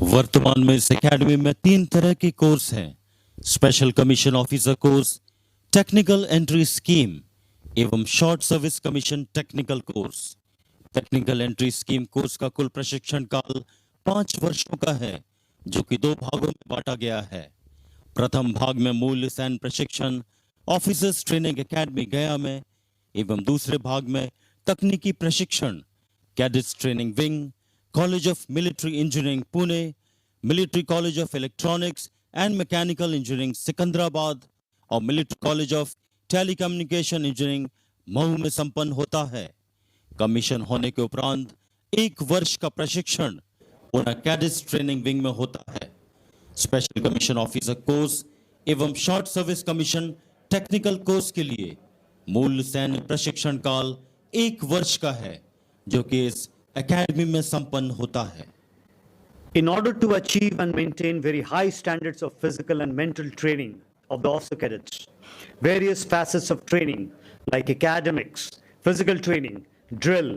वर्तमान में इस एकेडमी में 3 तरह के कोर्स हैं। Special commission officer course, technical entry scheme एवं short service commission technical course. Technical entry scheme course का कुल प्रशिक्षण काल 5 वर्षों का है, जो कि 2 भागों में बांटा गया है। प्रथम भाग में मूल सैन्य प्रशिक्षण ऑफिसर्स ट्रेनिंग एकेडमी गया में एवं दूसरे भाग में तकनीकी प्रशिक्षण cadets training wing, college of military engineering Pune, military college of electronics and mechanical engineering Secunderabad और military college of telecommunication engineering Mhow में संपन्न होता है। कमीशन होने के उपरांत 1 वर्ष का प्रशिक्षण पुणे कैडेट्स ट्रेनिंग विंग में होता है। स्पेशल कमीशन ऑफिसर कोर्स एवं short service commission technical course के लिए मूल सैन्य प्रशिक्षण काल 1 वर्ष का है, जो कि इस एकेडमी में संपन्न होता है। In order to achieve and maintain very high standards of physical and mental training of the officer cadets, various facets of training like academics, physical training, drill,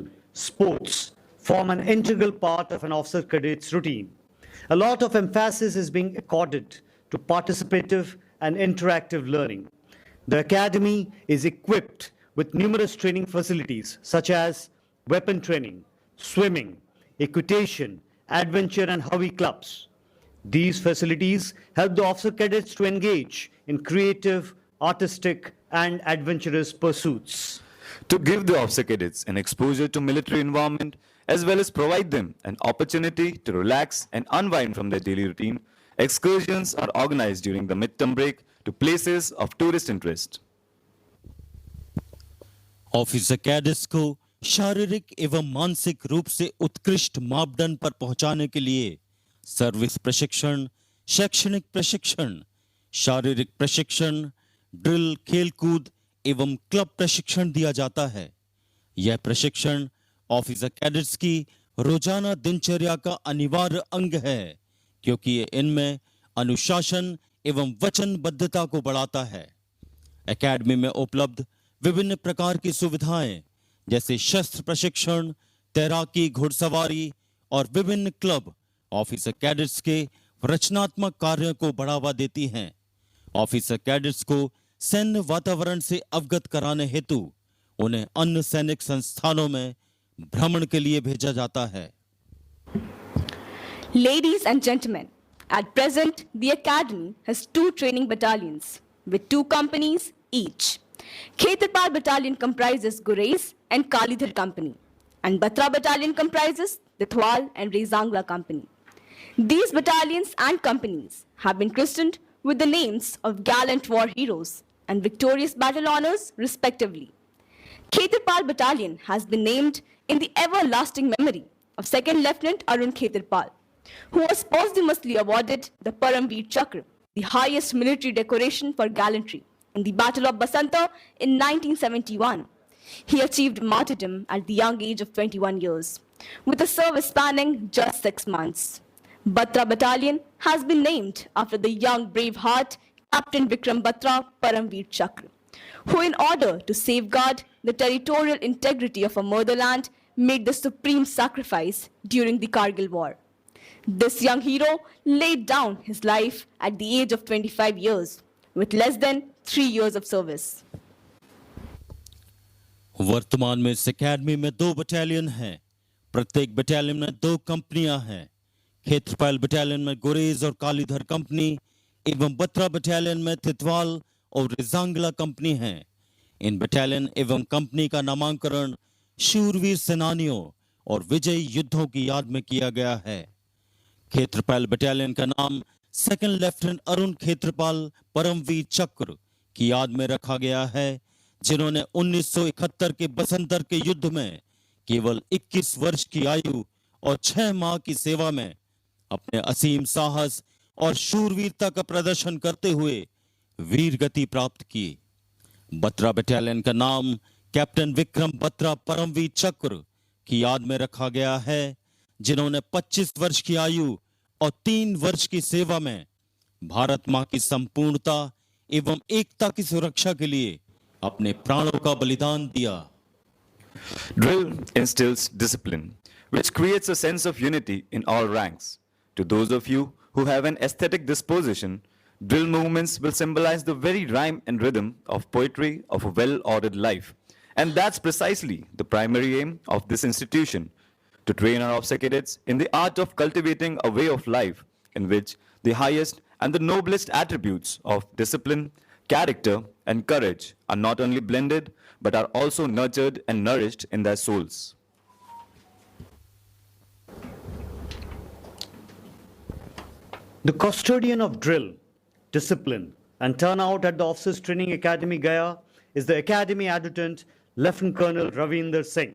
sports form an integral part of an officer cadet's routine. A lot of emphasis is being accorded to participative and interactive learning. The academy is equipped with numerous training facilities such as weapon training, swimming, equitation, adventure and Howie clubs. These facilities help the officer cadets to engage in creative, artistic and adventurous pursuits. To give the officer cadets an exposure to military environment as well as provide them an opportunity to relax and unwind from their daily routine, excursions are organized during the midterm break to places of tourist interest. Officer cadets को शारीरिक एवं मानसिक रूप से उत्कृष्ट मापदंड पर पहुंचाने के लिए सर्विस प्रशिक्षण, शैक्षणिक प्रशिक्षण, शारीरिक प्रशिक्षण, ड्रिल, खेलकूद एवं क्लब प्रशिक्षण दिया जाता है। यह प्रशिक्षण ऑफिसर कैडेट्स की रोजाना दिनचर्या का अनिवार्य अंग है, क्योंकि ये इनमें अनुशासन एवं वचनबद्धता को बढ़ाता है। एकेडमी में उपलब्ध विभिन्न प्रकार की सुविधाएं जैसे शस्त्र प्रशिक्षण, तैराकी, घुड़सवारी और विभिन्न क्लब ऑफिसर कैडेट्स के रचनात्मक कार्यों को बढ़ावा देती हैं। ऑफिसर कैडेट्स को सैन्य वातावरण से अवगत कराने हेतु उन्हें अन्य सैनिक संस्थानों में भ्रमण के लिए भेजा जाता है। Ladies and gentlemen, at present the academy has 2 training battalions with 2 companies each. Khetarpal battalion comprises Gurez and Kalidhar company, and Batra battalion comprises Dithwal and Rezangla company. These battalions and companies have been christened with the names of gallant war heroes and victorious battle honors respectively. Khetarpal battalion has been named in the everlasting memory of 2nd Lieutenant Arun Khetarpal, who was posthumously awarded the Paramveer Chakra, the highest military decoration for gallantry, in the Battle of Basanta in 1971. He achieved martyrdom at the young age of 21 years, with a service spanning just 6 months. Batra Battalion has been named after the young brave heart Captain Vikram Batra Paramveer Chakra, who in order to safeguard the territorial integrity of our motherland made the supreme sacrifice during the Kargil War. This young hero laid down his life at the age of 25 years with less than 3 years of service. वर्तमान में इस academy में 2 battalion हैं। प्रत्येक battalion में 2 कंपनियां हैं। Khetrapal battalion में गुरेज और कालीधर कंपनी एवं बत्रा बटालियन में तितवाल और रेजांगला कंपनी हैं। इन बटालियन एवं कंपनी का नामांकन शूरवीर सेनानियों और विजयी युद्धों की याद में किया गया है। खेत्रपाल बटालियन का नाम 2nd लेफ्टिनेंट अरुण खेत्रपाल परमवीर चक्र की याद में रखा गया है, जिन्होंने 1971 के बसंतर के युद्ध में केवल 21 वर्ष की आयु और 6 माह की सेवा में अपने असीम साहस और शूरवीरता का प्रदर्शन करते हुए वीर गति प्राप्त की। बत्रा बटालियन का नाम कैप्टन विक्रम बत्रा परमवीर चक्र की याद में रखा गया है, जिन्होंने 25 वर्ष की आयु और 3 वर्ष की सेवा में भारत मां की संपूर्णता एवं एकता की सुरक्षा के लिए अपने प्राणों का बलिदान दिया। Drill instills discipline, which creates a sense of unity in all ranks. To those of you who have an aesthetic disposition, drill movements will symbolize the very rhyme and rhythm of poetry of a well-ordered life. And that's precisely the primary aim of this institution, to train our OFSA cadets in the art of cultivating a way of life in which the highest and the noblest attributes of discipline, character, and courage are not only blended but are also nurtured and nourished in their souls. The custodian of drill, discipline, and turnout at the Officers Training Academy Gaya is the Academy Adjutant Lieutenant Colonel Ravinder Singh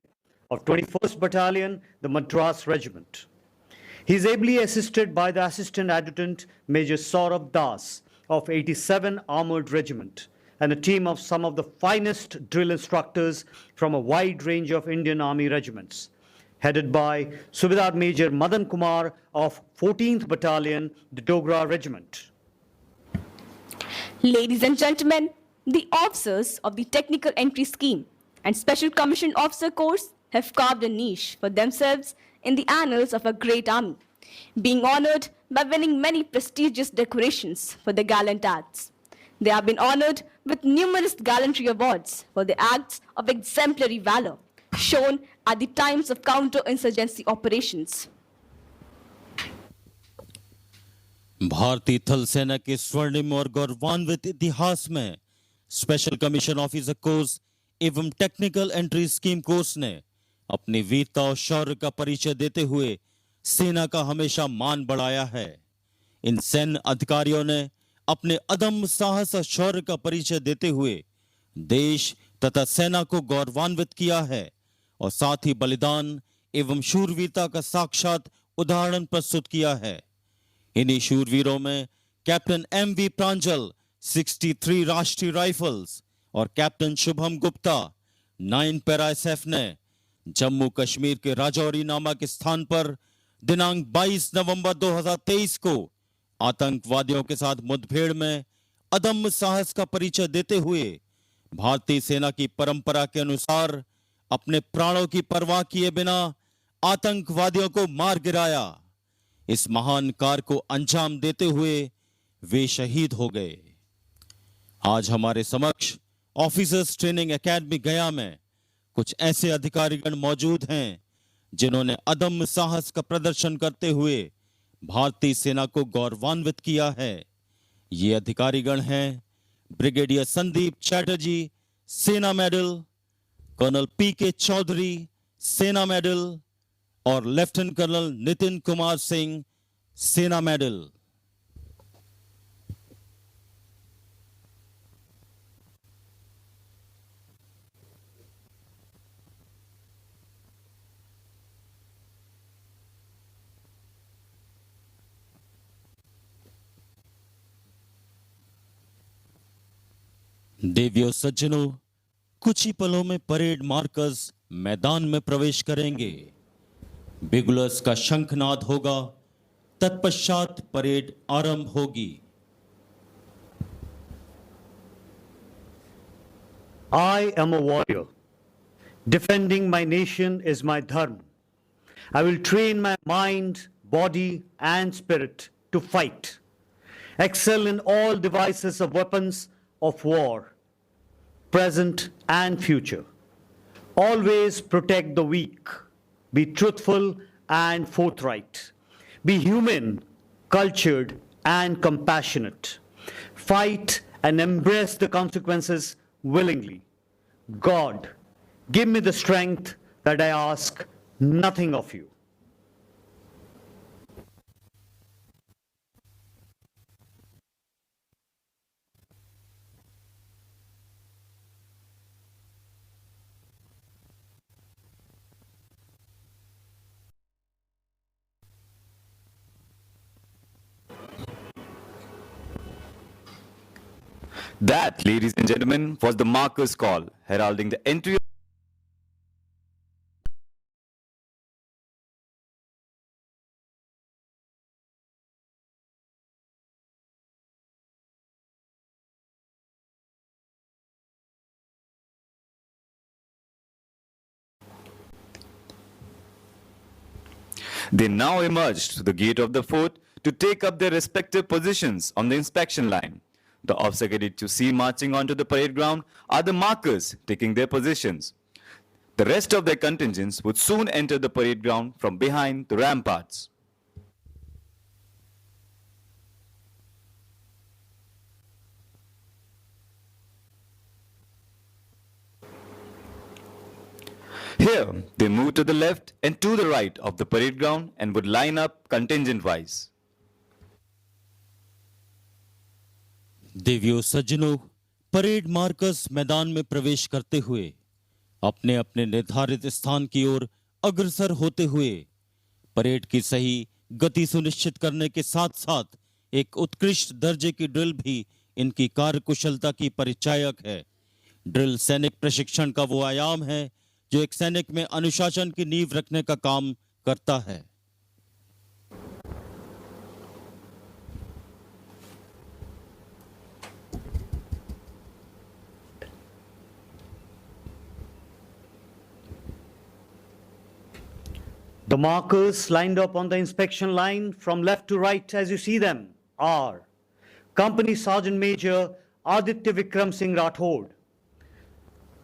of 21st Battalion, the Madras Regiment. He is ably assisted by the Assistant Adjutant Major Saurabh Das of 87 Armored Regiment and a team of some of the finest drill instructors from a wide range of Indian Army regiments, headed by Subedar Major Madan Kumar of 14th Battalion, the Dogra Regiment. Ladies and gentlemen, the officers of the Technical Entry Scheme and Special Commissioned Officer Course have carved a niche for themselves in the annals of a great army, being honored by winning many prestigious decorations for their gallant acts. They have been honored with numerous gallantry awards for their acts of exemplary valor shown at the times of counter-insurgency operations. भारतीय थल सेना के स्वर्णिम और गौरवान्वित इतिहास में special commission officer course एवं टेक्निकल एंट्री स्कीम कोर्स ने अपनी वीरता और शौर्य का परिचय देते हुए सेना का हमेशा मान बढ़ाया है। इन सैन्य अधिकारियों ने अपने अदम्य साहस और शौर्य का परिचय देते हुए देश तथा सेना को गौरवान्वित किया है और साथ ही बलिदान एवं शूरवीरता का साक्षात उदाहरण प्रस्तुत किया है। इन्हीं शूरवीरों में कैप्टन एम.वी. प्रांजल 63 राष्ट्रीय राइफल्स और captain Shubham Gupta 9 para SF ने जम्मू कश्मीर के राजौरी नामक स्थान पर दिनांक 22 नवंबर 2023 को आतंकवादियों के साथ मुठभेड़ में अदम्य साहस का परिचय देते हुए भारतीय सेना की परंपरा के अनुसार अपने प्राणों की परवाह किए बिना आतंकवादियों को मार गिराया। इस महान कार्य को अंजाम देते हुए वे शहीद हो गए। आज हमारे समक्ष ऑफिसर्स ट्रेनिंग एकेडमी गया में कुछ ऐसे अधिकारीगण मौजूद हैं जिन्होंने अदम्य साहस का प्रदर्शन करते हुए भारतीय सेना को गौरवान्वित किया है। ये अधिकारीगण हैं ब्रिगेडियर संदीप चैटर्जी, सेना मेडल, कर्नल पी.के. चौधरी, सेना मेडल और लेफ्टिनेंट कर्नल नितिन कुमार सिंह, सेना मेडल। देवियों सज्जनों, कुछ ही पलों में परेड मार्कर्स मैदान में प्रवेश करेंगे। बिगुलर्स का शंखनाद होगा, तत्पश्चात परेड आरंभ होगी। I am a warrior. Defending my nation is my dharma. I will train my mind, body, and spirit to fight. Excel in all devices of weapons of war, present and future. Always protect the weak. Be truthful and forthright. Be human, cultured, and compassionate. Fight and embrace the consequences willingly. God, give me the strength that I ask nothing of you. That, ladies and gentlemen, was the marker's call, heralding the entry. They now emerged to the gate of the fort to take up their respective positions on the inspection line. The officer cadets you see marching onto the parade ground are the markers taking their positions. The rest of their contingents would soon enter the parade ground from behind the ramparts. Here, they move to the left and to the right of the parade ground and would line up contingent-wise. देवियों सज्जनों, parade markers मैदान में प्रवेश करते हुए अपने अपने निर्धारित स्थान की ओर अग्रसर होते हुए परेड की सही गति सुनिश्चित करने के साथ साथ एक उत्कृष्ट दर्जे की ड्रिल भी इनकी कार्यकुशलता की परिचायक है। ड्रिल सैनिक प्रशिक्षण का वो आयाम है जो एक सैनिक में अनुशासन की नींव रखने का काम करता है। The markers lined up on the inspection line from left to right as you see them are Company Sergeant Major Aditya Vikram Singh Rathod,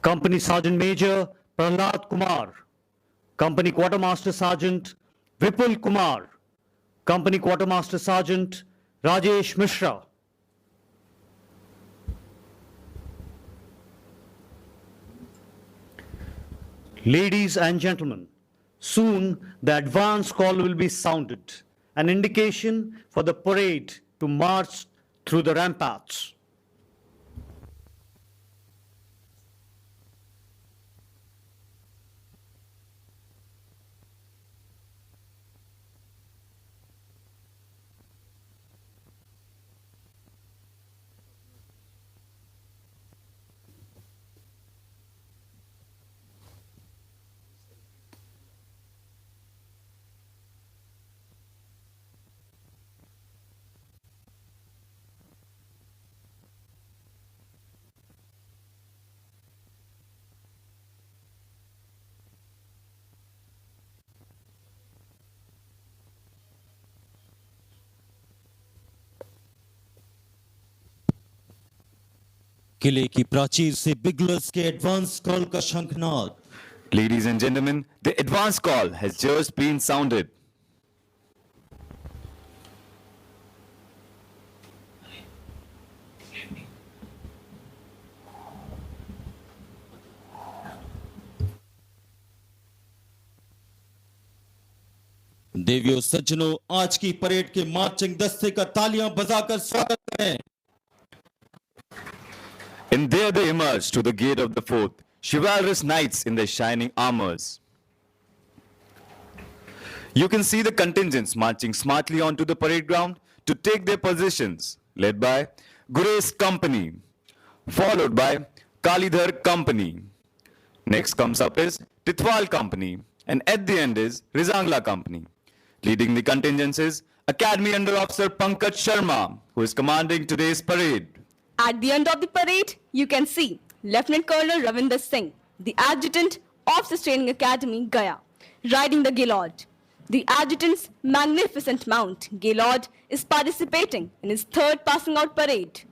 Company Sergeant Major Prahlad Kumar, Company Quartermaster Sergeant Vipul Kumar, Company Quartermaster Sergeant Rajesh Mishra. Ladies and gentlemen, soon the advance call will be sounded, an indication for the parade to march through the ramparts. किले की प्राचीर से बिगलर्स के advance call का शंखनाद। Ladies and gentlemen, the advance call has just been sounded. देवियों सज्जनों, आज की परेड के मार्चिंग दस्ते का तालियां बजाकर स्वागत करें। And there they emerge to the gate of the fort, chivalrous knights in their shining armors. You can see the contingents marching smartly onto the parade ground to take their positions, led by Gurez Company, followed by Kalidhar Company. Next comes up is Titwal Company, and at the end is Rizangla Company. Leading the contingents is Academy Under Officer Pankaj Sharma, who is commanding today's parade. At the end of the parade, you can see Lieutenant Colonel Ravinder Singh, the adjutant of the Training Academy, Gaya, riding the Gaylord. The adjutant's magnificent mount, Gaylord, is participating in his third passing out parade.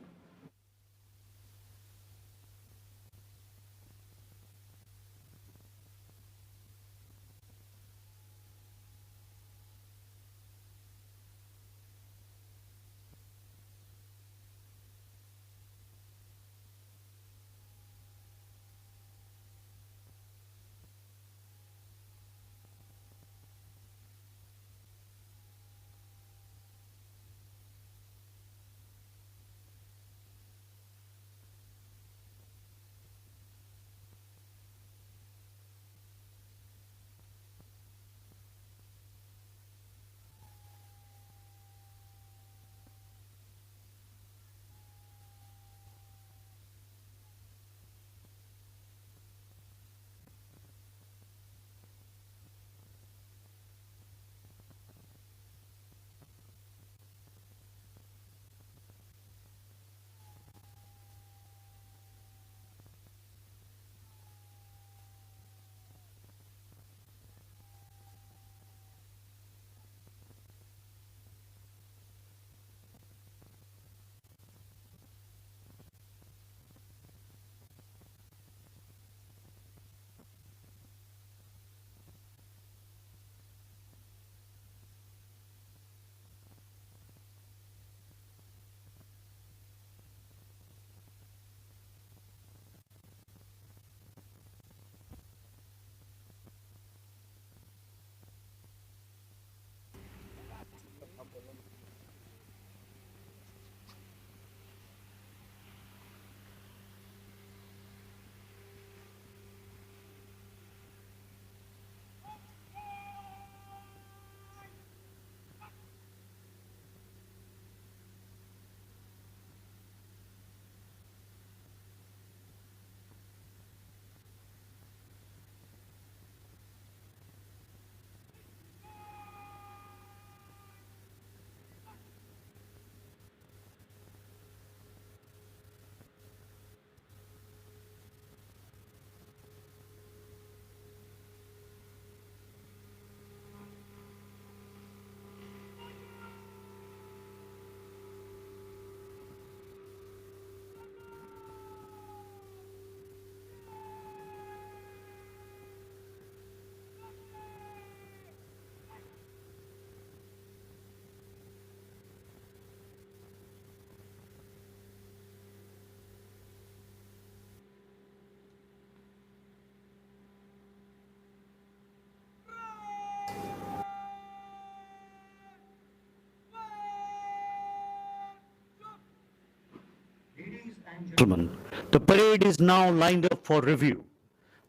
Gentlemen, the parade is now lined up for review.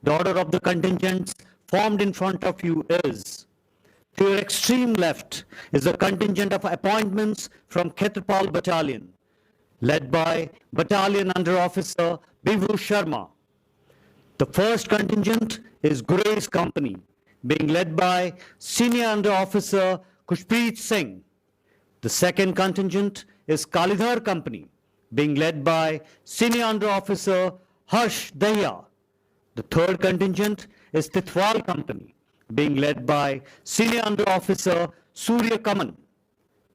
The order of the contingents formed in front of you is: to your extreme left is the contingent of appointments from Khetrapal Battalion, led by Battalion Under Officer Bivu Sharma. The first contingent is Gurez Company, being led by Senior Under Officer Kushpreet Singh. The second contingent is Kalidhar Company, being led by Senior Under Officer Harsh Dahiya. The third contingent is Titwal Company, being led by Senior Under Officer Surya Kaman.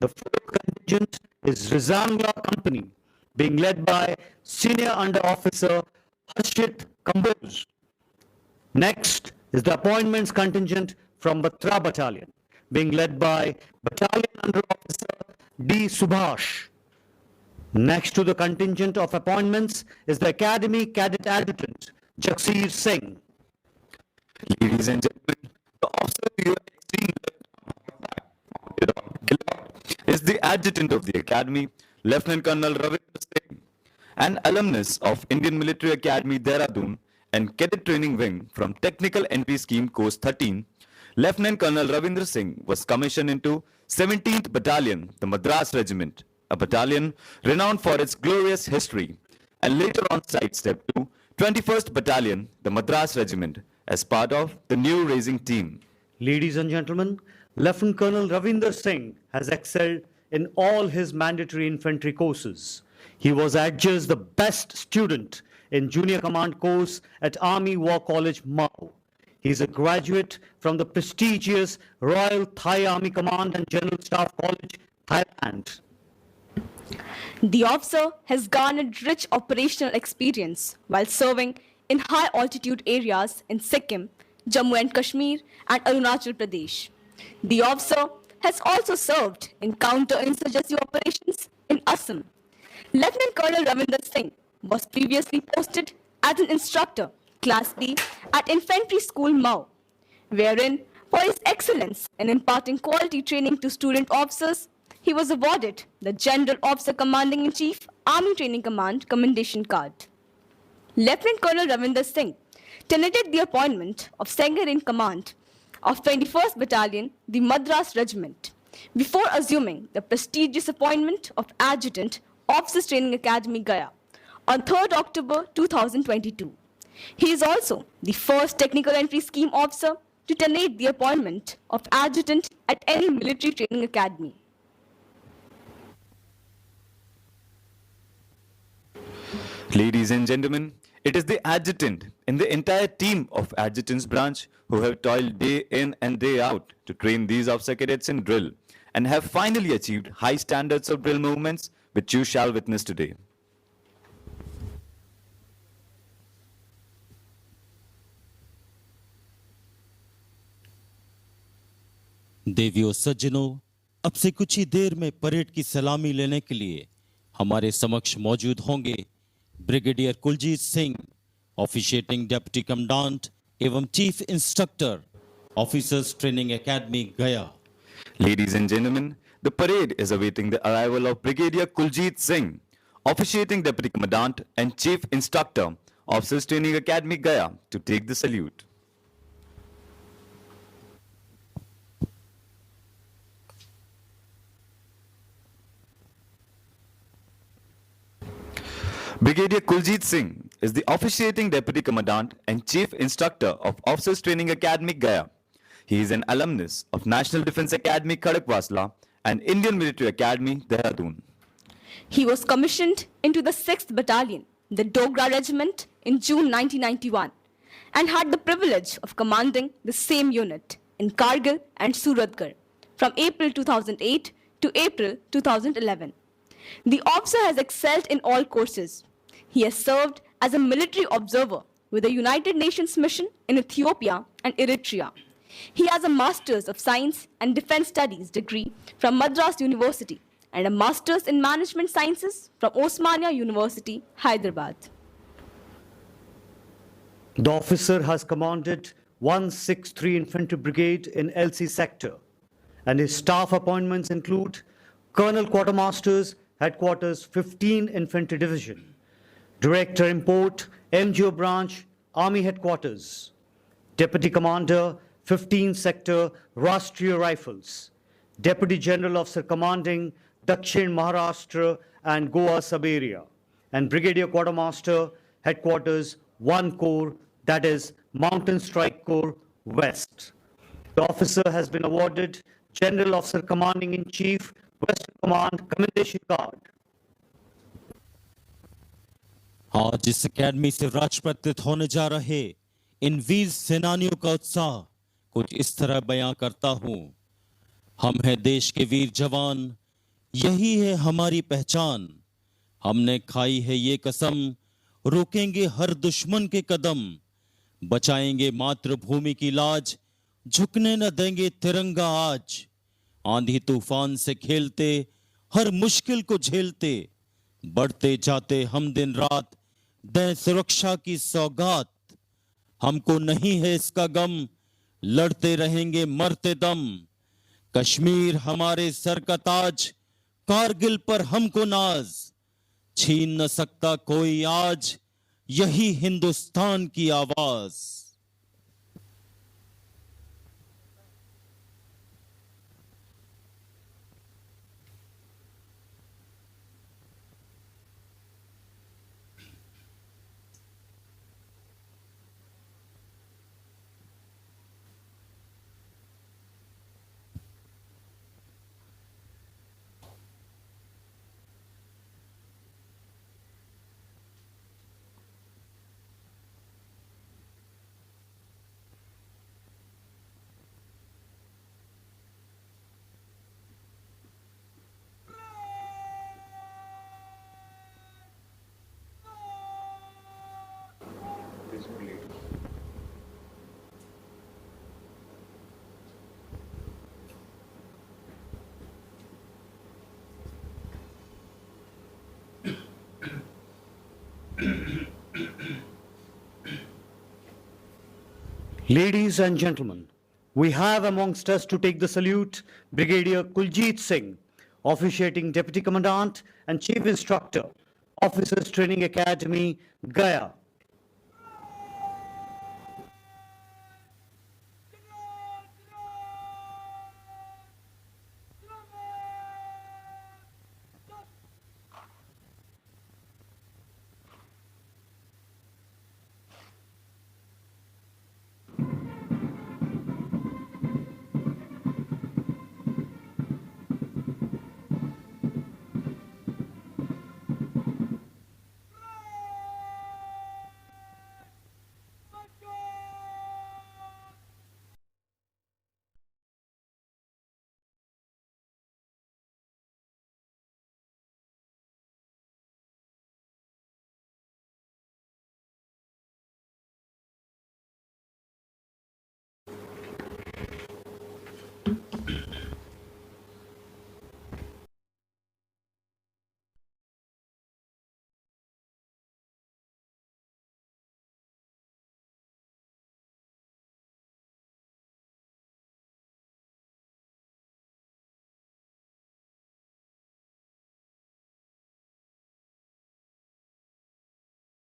The fourth contingent is Rizangla Company, being led by Senior Under Officer Harshit Kamboj. Next is the appointments contingent from Batra Battalion, being led by Battalion Under Officer D. Subhash. Next to the contingent of appointments is the Academy Cadet Adjutant, Jagsir Singh. Ladies and gentlemen, the officer to your extreme left is the adjutant of the Academy, Lieutenant Colonel Ravindra Singh, an alumnus of Indian Military Academy, Dehradun, and Cadet Training Wing from Technical Entry Scheme Course 13. Lieutenant Colonel Ravindra Singh was commissioned into 17th Battalion, the Madras Regiment, a battalion renowned for its glorious history, and later on sidestepped to 21st Battalion, the Madras Regiment, as part of the new raising team. Ladies and gentlemen, Lieutenant Colonel Ravinder Singh has excelled in all his mandatory infantry courses. He was adjudged the best student in Junior Command course at Army War College, Mao. He is a graduate from the prestigious Royal Thai Army Command and General Staff College, Thailand. The officer has garnered rich operational experience while serving in high altitude areas in Sikkim, Jammu and Kashmir, and Arunachal Pradesh. The officer has also served in counter-insurgency operations in Assam. Lieutenant Colonel Ravinder Singh was previously posted as an instructor, Class B, at Infantry School, Mao, wherein, for his excellence in imparting quality training to student officers, he was awarded the General Officer Commanding-in-Chief, Army Training Command Commendation Card. Lieutenant Colonel Ravinder Singh tenanted the appointment of Second-in-Command of 21st Battalion, the Madras Regiment, before assuming the prestigious appointment of Adjutant, Officers Training Academy, Gaya, on 3rd October 2022. He is also the first Technical Entry Scheme officer to tenant the appointment of Adjutant at any military training academy. Ladies and gentlemen, it is the adjutant in the entire team of adjutants branch who have toiled day in and day out to train these officer cadets in drill and have finally achieved high standards of drill movements, which you shall witness today. देवियों सज्जनों, अब से कुछ ही देर में parade की सलामी लेने के लिए हमारे समक्ष मौजूद होंगे brigadier Kuljit Singh, officiating deputy commandant एवं chief instructor, officers training academy, Gaya. Ladies and gentlemen, the parade is awaiting the arrival of Brigadier Kuljit Singh, officiating Deputy Commandant and Chief Instructor, Officers Training Academy, Gaya, to take the salute. Brigadier Kuljit Singh is the officiating Deputy Commandant and Chief Instructor of Officers Training Academy, Gaya. He is an alumnus of National Defence Academy, Khadakwasla, and Indian Military Academy, Dehradun. He was commissioned into the 6th Battalion, the Dogra Regiment, in June 1991 and had the privilege of commanding the same unit in Kargil and Suratgarh from April 2008 to April 2011. The officer has excelled in all courses. He has served as a military observer with the United Nations mission in Ethiopia and Eritrea. He has a Master's of Science and Defense Studies degree from Madras University and a Master's in Management Sciences from Osmania University, Hyderabad. The officer has commanded 163 Infantry Brigade in LC sector, and his staff appointments include Colonel Quartermasters, Headquarters 15 Infantry Division, Director Import, MGO Branch, Army Headquarters. Deputy Commander, 15th Sector, Rashtriya Rifles. Deputy General Officer Commanding, Dakshin Maharashtra and Goa Sub-area. And Brigadier Quartermaster, Headquarters, 1 Corps, that is Mountain Strike Corps, West. The officer has been awarded General Officer Commanding in Chief, Western Command Commendation Card. आज इस academy से राजपत्रित होने जा रहे इन वीर सेनानियों का उत्साह कुछ इस तरह बयां करता हूं। हम हैं देश के वीर जवान, यही है हमारी पहचान। हमने खाई है ये कसम, रोकेंगे हर दुश्मन के कदम, बचाएंगे मातृभूमि की लाज, झुकने न देंगे तिरंगा आज। आंधी तूफान से खेलते, हर मुश्किल को झेलते, बढ़ते जाते हम दिन रात, दें सुरक्षा की सौगात। हमको नहीं है इसका गम, लड़ते रहेंगे मरते दम। कश्मीर हमारे सर का ताज, कारगिल पर हमको नाज, छीन न सकता कोई आज, यही हिंदुस्तान की आवाज। Ladies and gentlemen, we have amongst us to take the salute Brigadier Kuljit Singh, officiating Deputy Commandant and Chief Instructor, Officers Training Academy, Gaya.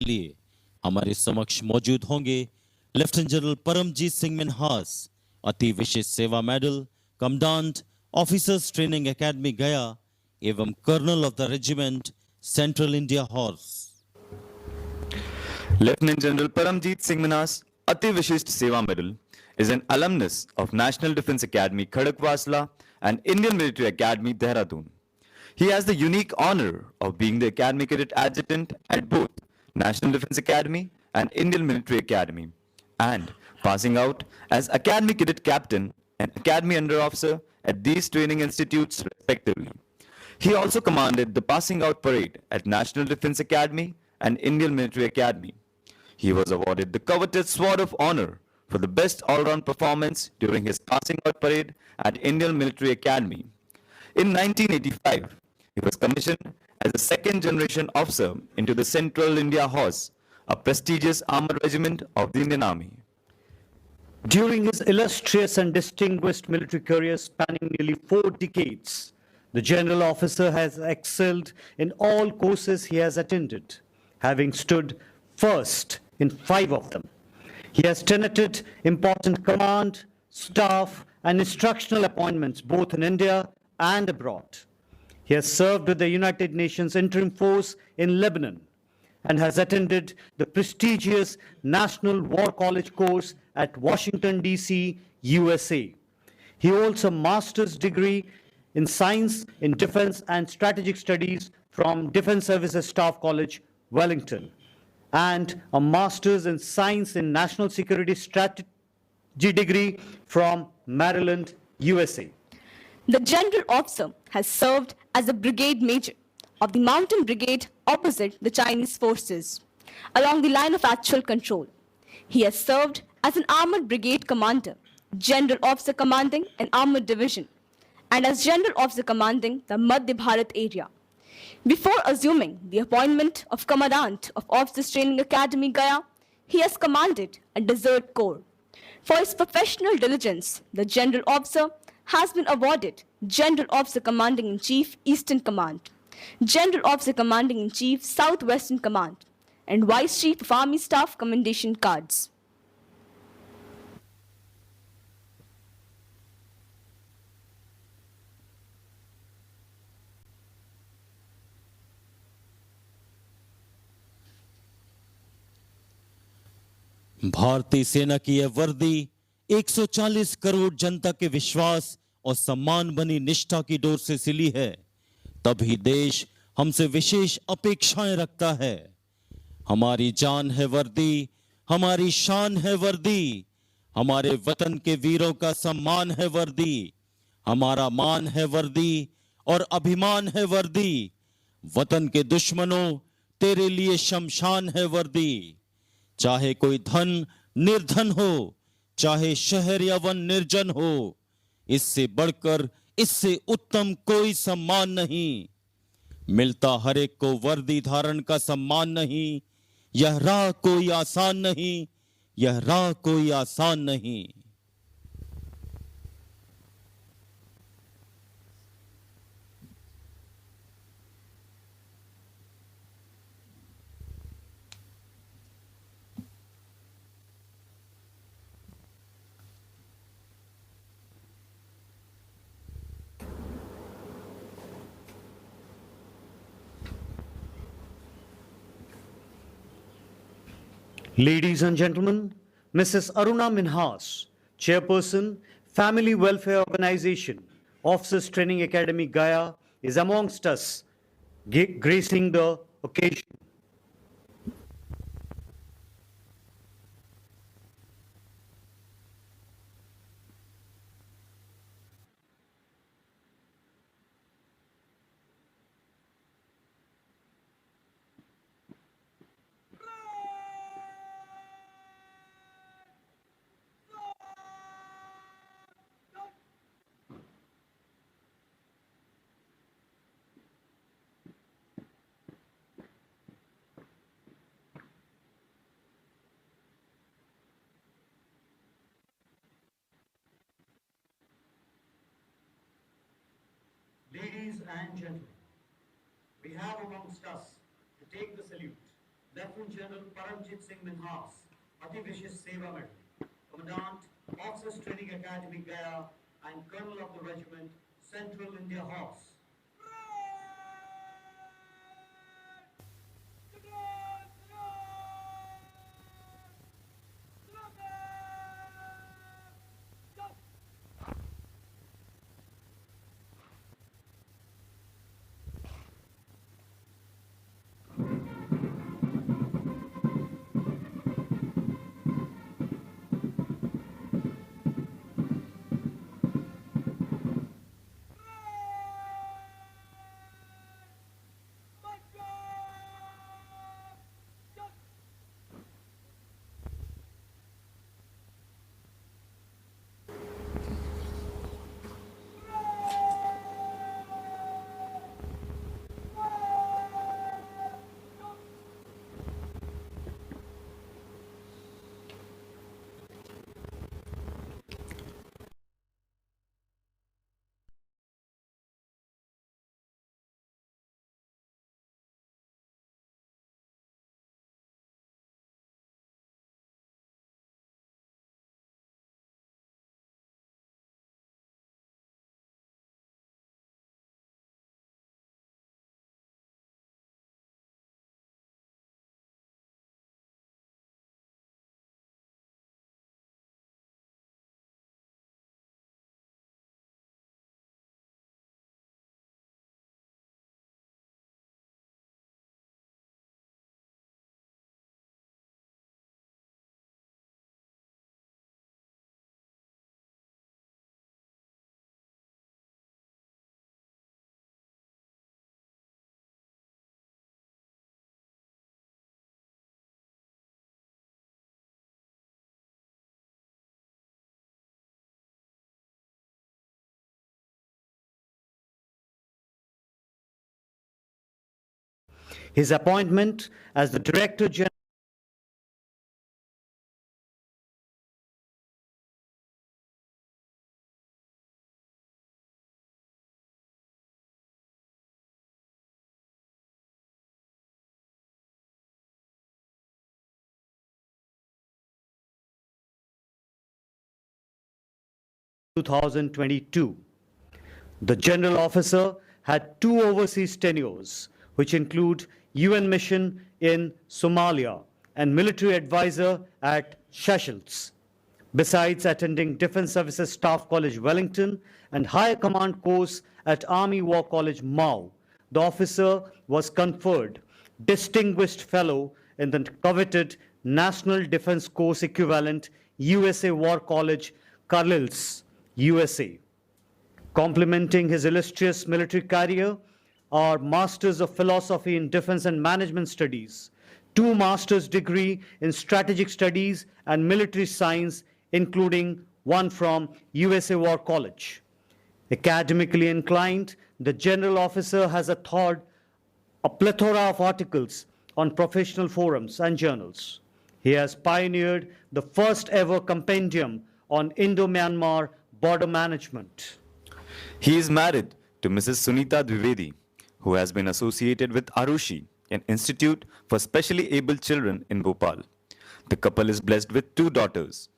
लिए हमारे समक्ष मौजूद होंगे lieutenant general Paramjeet Singh Minhas, Ati Vishisht Seva medal, commandant officers training academy Gaya एवं colonel of the regiment Central India horse. Lieutenant General Paramjeet Singh Manas, Ati Vishisht Seva Medal, is an alumnus of National Defence Academy Khadakwasla and Indian Military Academy Dehradun. He has the unique honor of being the Academy Cadet Adjutant at both National Defence Academy and Indian Military Academy, and passing out as Academy Cadet Captain and Academy Under Officer at these training institutes respectively. He also commanded the passing out parade at National Defence Academy and Indian Military Academy. He was awarded the coveted Sword of Honor for the best all-round performance during his passing out parade at Indian Military Academy. In 1985, he was commissioned as a second-generation officer into the Central India Horse, a prestigious armored regiment of the Indian Army. During his illustrious and distinguished military career spanning nearly 4 decades, the general officer has excelled in all courses he has attended. having stood first in 5 of them. He has tenanted important command, staff, and instructional appointments both in India and abroad. He has served with the United Nations Interim Force in Lebanon and has attended the prestigious National War College course at Washington, D.C., USA. He holds a master's degree in science in defense and strategic studies from Defense Services Staff College, Wellington, and a master's in science in national security strategy degree from Maryland, USA. The general officer has served as a brigade major of the Mountain Brigade opposite the Chinese forces along the line of actual control. He has served as an armored brigade commander, general officer commanding an armored division, and as general officer commanding the Madhya Bharat area. Before assuming the appointment of Commandant of Officers Training Academy Gaya, he has commanded a desert corps. For his professional diligence, the general officer has been awarded General Officer Commanding in Chief Eastern Command, General Officer Commanding in Chief Southwestern Command, and Vice Chief of Army Staff Commendation cards. भारतीय सेना की यह वर्दी 140 करोड़ जनता के विश्वास और सम्मान बनी निष्ठा की डोर से सिली है। तभी देश हमसे विशेष अपेक्षाएं रखता है। हमारी जान है वर्दी, हमारी शान है वर्दी, हमारे वतन के वीरों का सम्मान है वर्दी, हमारा मान है वर्दी और अभिमान है वर्दी। वतन के दुश्मनों, तेरे लिए शमशान है वर्दी। चाहे कोई धन निर्धन हो, चाहे शहर या वन निर्जन हो, इससे बढ़कर, इससे उत्तम कोई सम्मान नहीं। मिलता हर एक को वर्दी धारण का सम्मान नहीं। यह राह कोई आसान नहीं, यह राह कोई आसान नहीं। Ladies and gentlemen, Mrs. Aruna Minhas, Chairperson, Family Welfare Organization, Officers Training Academy Gaya, is amongst us, gracing the occasion. Ladies and gentlemen, we have amongst us to take the salute Lieutenant General Paramjit Singh Minhas, Ati Vishesh Seva Medal, Commandant, Officers Training Academy Gaya, and Colonel of the Regiment, Central India Horse. His appointment as the Director General in 2022. The general officer had 2 overseas tenures, which include UN mission in Somalia and military advisor at Seychelles. Besides attending Defense Services Staff College, Wellington, and Higher Command course at Army War College, Mao, the officer was conferred Distinguished Fellow in the coveted National Defense Course equivalent, USA War College, Carlisle, USA. Complementing his illustrious military career are Masters of Philosophy in Defense and Management Studies, 2 master's degree in Strategic Studies and Military Science, including one from USA War College. Academically inclined, the general officer has authored a plethora of articles on professional forums and journals. He has pioneered the first ever compendium on Indo-Myanmar border management. He is married to Mrs. Sunita Dwivedi, who has been associated with Arushi, an institute for specially abled children in Bhopal. The couple is blessed with 2 daughters.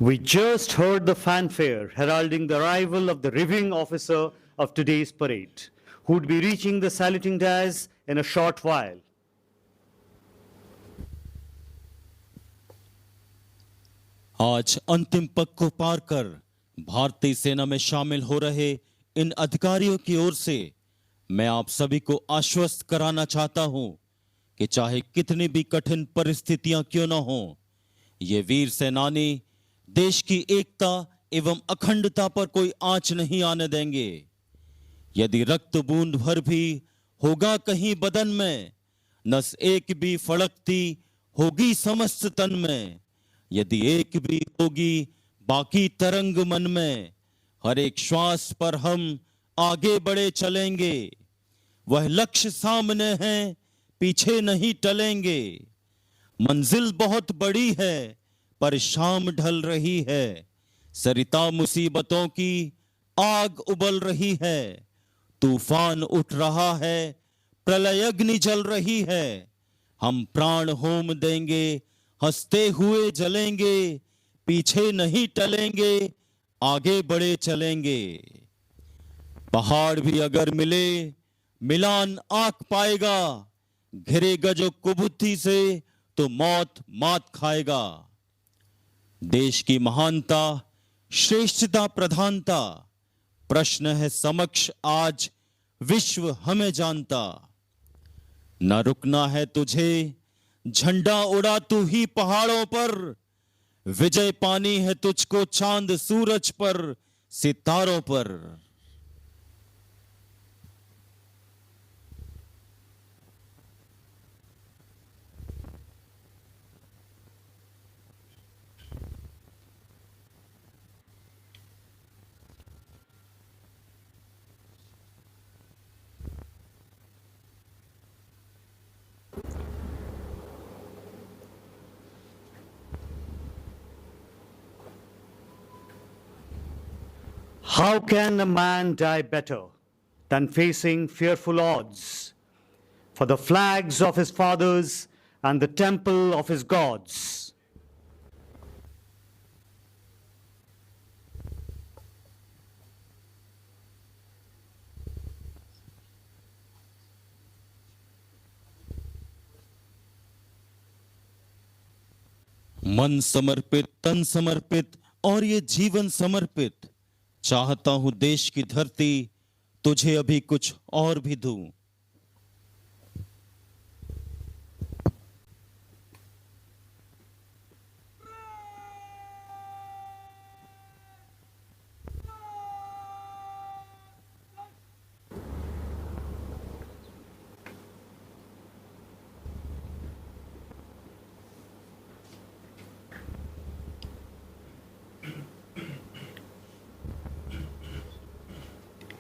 We just heard the fanfare heralding the arrival of the reviewing officer of today's parade, who would be reaching the saluting dais in a short while. आज अंतिम पग को पार कर भारतीय सेना में शामिल हो रहे इन अधिकारियों की ओर से मैं आप सभी को आश्वस्त कराना चाहता हूं कि चाहे कितनी भी कठिन परिस्थितियां क्यों न हों, ये वीर सेनानी देश की एकता एवं अखंडता पर कोई आंच नहीं आने देंगे। यदि रक्त बूंद भर भी होगा कहीं बदन में, नस एक भी फड़कती होगी समस्त तन में, यदि एक भी होगी बाकी तरंग मन में, हर एक श्वास पर हम आगे बढ़े चलेंगे। वह लक्ष्य सामने है, पीछे नहीं टलेंगे। मंजिल बहुत बड़ी है पर शाम ढल रही है, सरिता मुसीबतों की आग उबल रही है, तूफान उठ रहा है, प्रलय अग्नि जल रही है। हम प्राण होम देंगे, हंसते हुए जलेंगे, पीछे नहीं टलेंगे, आगे बढ़े चलेंगे। पहाड़ भी अगर मिले मिलान आंख पाएगा, घिरेगा जो कुबुद्धि से तो मौत मात खाएगा। देश की महानता, श्रेष्ठता, प्रधानता, प्रश्न है समक्ष आज विश्व हमें जानता। न रुकना है तुझे, झंडा उड़ा तू ही पहाड़ों पर, विजय पानी है तुझको चांद सूरज पर, सितारों पर। How can a man die better than facing fearful odds for the flags of his fathers and the temple of his gods? मन समर्पित, तन समर्पित और ये जीवन समर्पित, चाहता हूं देश की धरती तुझे अभी कुछ और भी दूं।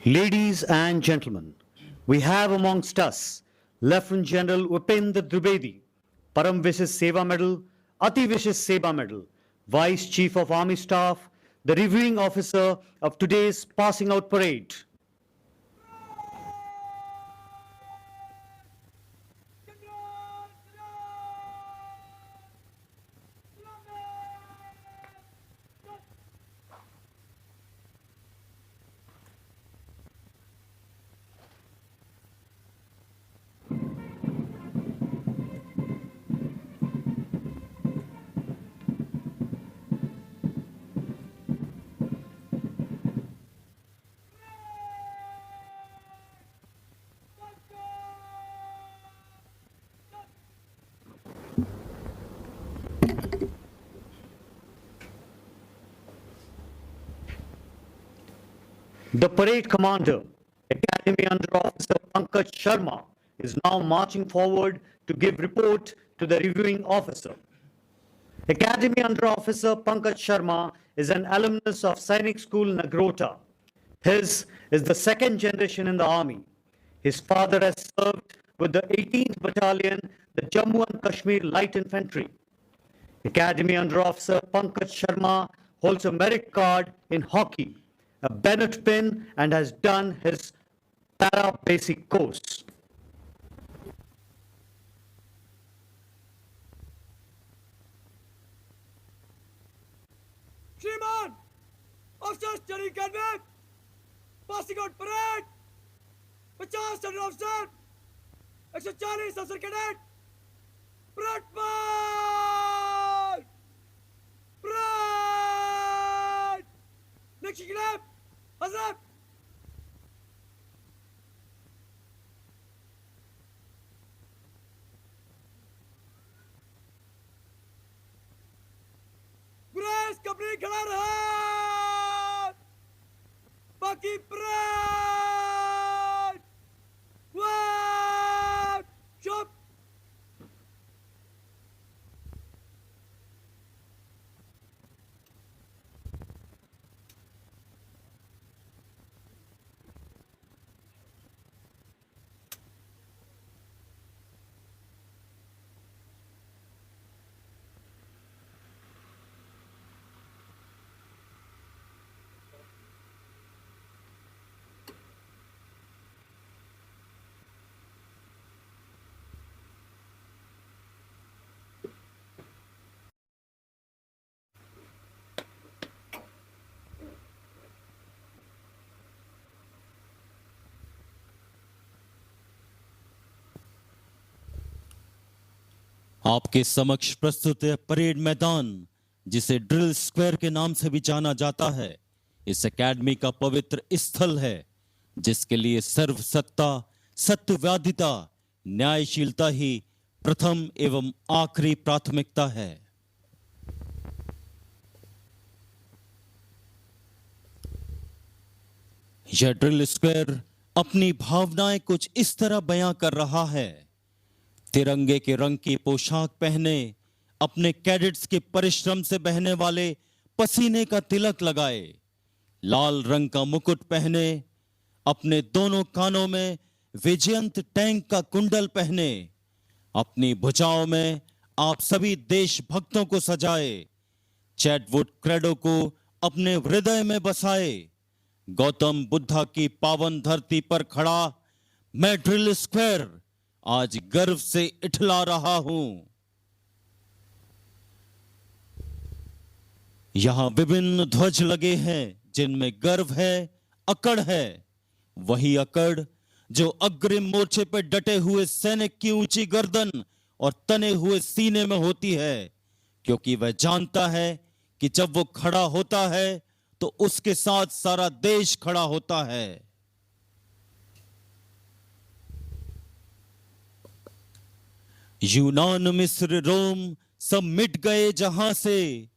Ladies and gentlemen, we have amongst us Lieutenant General Upendra Trivedi, Param Vishesh Seva Medal, Ati Vishesh Seva Medal, Vice Chief of Army Staff, the reviewing officer of today's passing out parade. The parade commander, Academy Under Officer Pankaj Sharma, is now marching forward to give report to the reviewing officer. Academy Under Officer Pankaj Sharma is an alumnus of Sainik School, Nagrota. His is the second generation in the army. His father has served with the 18th Battalion, the Jammu and Kashmir Light Infantry. Academy Under Officer Pankaj Sharma holds a merit card in hockey, a Bennett pin, and has done his para basic course. श्रीमान अफसर study cadre passing out parade 50 standard अफसर 140 अफसर cadet parade मार्च parade next clap हजरत गुरेज company खड़ा रहा बाकी parade one चुप आपके समक्ष प्रस्तुत है परेड मैदान, जिसे ड्रिल स्क्वायर के नाम से भी जाना जाता है। इस एकेडमी का पवित्र स्थल है, जिसके लिए सर्वसत्ता, सत्यवादिता, न्यायशीलता ही प्रथम एवं आखिरी प्राथमिकता है। यह ड्रिल स्क्वायर अपनी भावनाएं कुछ इस तरह बयां कर रहा है। तिरंगे के रंग की पोशाक पहने, अपने कैडेट्स के परिश्रम से बहने वाले पसीने का तिलक लगाए, लाल रंग का मुकुट पहने, अपने दोनों कानों में विजयंत टैंक का कुंडल पहने, अपनी भुजाओं में आप सभी देशभक्तों को सजाए, चैटवुड क्रेडो को अपने हृदय में बसाए, गौतम बुद्धा की पावन धरती पर खड़ा मैं ड्रिल स्क्वायर आज गर्व से इठला रहा हूं। यहां विभिन्न ध्वज लगे हैं, जिनमें गर्व है, अकड़ है। वही अकड़ जो अग्रिम मोर्चे पर डटे हुए सैनिक की ऊंची गर्दन और तने हुए सीने में होती है, क्योंकि वह जानता है कि जब वो खड़ा होता है तो उसके साथ सारा देश खड़ा होता है। यूनान, मिस्र, रोम सब मिट गए जहां से,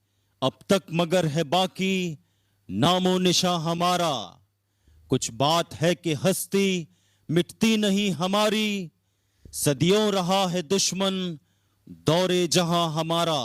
अब तक मगर है बाकी नामो निशा हमारा। कुछ बात है कि हस्ती मिटती नहीं हमारी, सदियों रहा है दुश्मन दौरे जहां हमारा।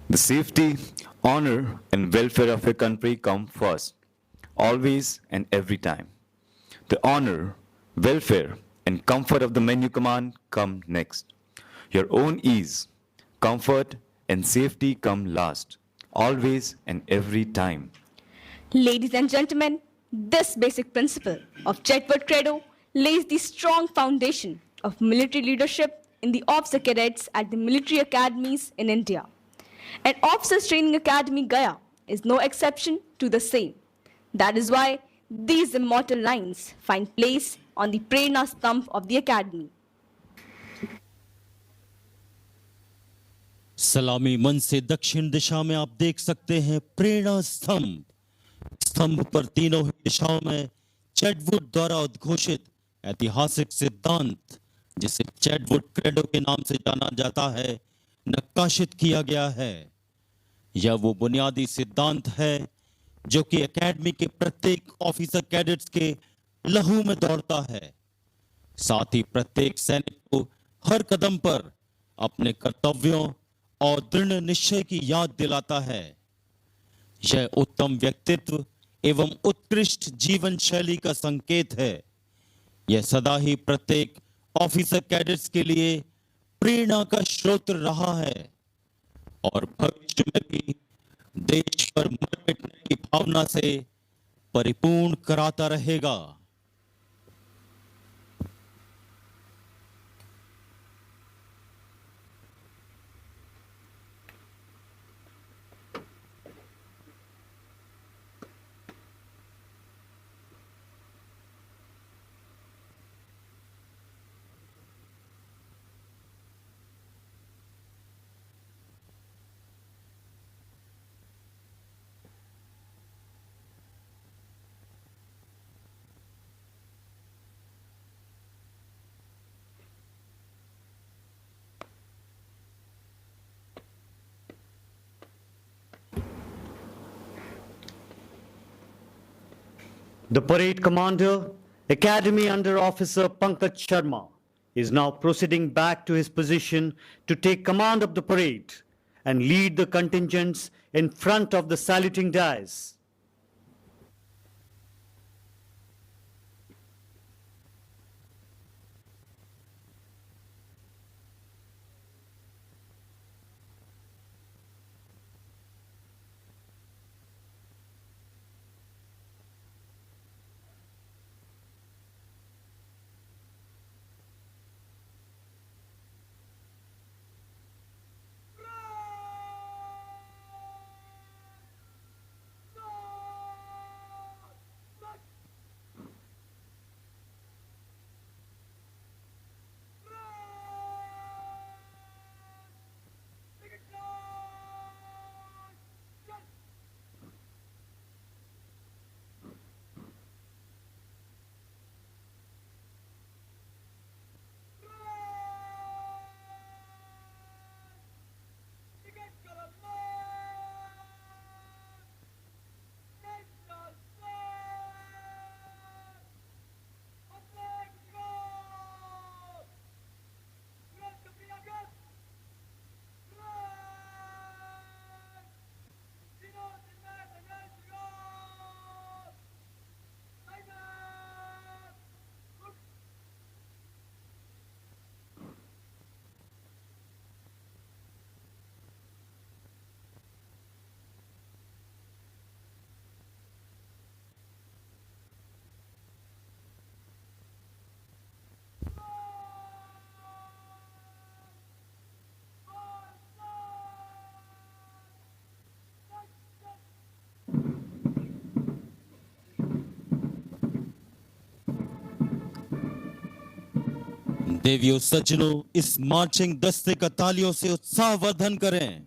The safety, honor, and welfare of your country come first, always and every time. The honor, welfare, and comfort of the men you command come next. Your own ease, comfort, and safety come last, always and every time. Ladies and gentlemen, this basic principle of Chetwood Credo lays the strong foundation of military leadership in the officer cadets at the military academies in India. And Officers Training Academy Gaya is no exception to the same. That is why these immortal lines find place on the Prerna stump of the academy. सलामी मंच से दक्षिण दिशा में आप देख सकते हैं प्रेरणा स्तंभ। स्तंभ पर तीनों ही दिशाओं में चैटवुड द्वारा उद्घोषित ऐतिहासिक सिद्धांत, जिसे चैटवुड क्रेडो के नाम से जाना जाता है, नक्काशित किया गया है। यह वो बुनियादी सिद्धांत है जो कि एकेडमी के प्रत्येक ऑफिसर कैडेट्स के लहू में दौड़ता है। साथ ही प्रत्येक सैनिक को हर कदम पर अपने कर्तव्यों और दृढ़ निश्चय की याद दिलाता है। यह उत्तम व्यक्तित्व एवं उत्कृष्ट जीवन शैली का संकेत है। यह सदा ही प्रत्येक ऑफिसर कैडेट्स के लिए प्रेरणा का स्रोत रहा है और भविष्य में भी देश पर मर मिटने की भावना से परिपूर्ण कराता रहेगा। The parade commander, Academy Under Officer Pankaj Sharma, is now proceeding back to his position to take command of the parade and lead the contingents in front of the saluting dais. देवियों सज्जनों, इस marching दस्ते का तालियों से उत्साहवर्धन करें।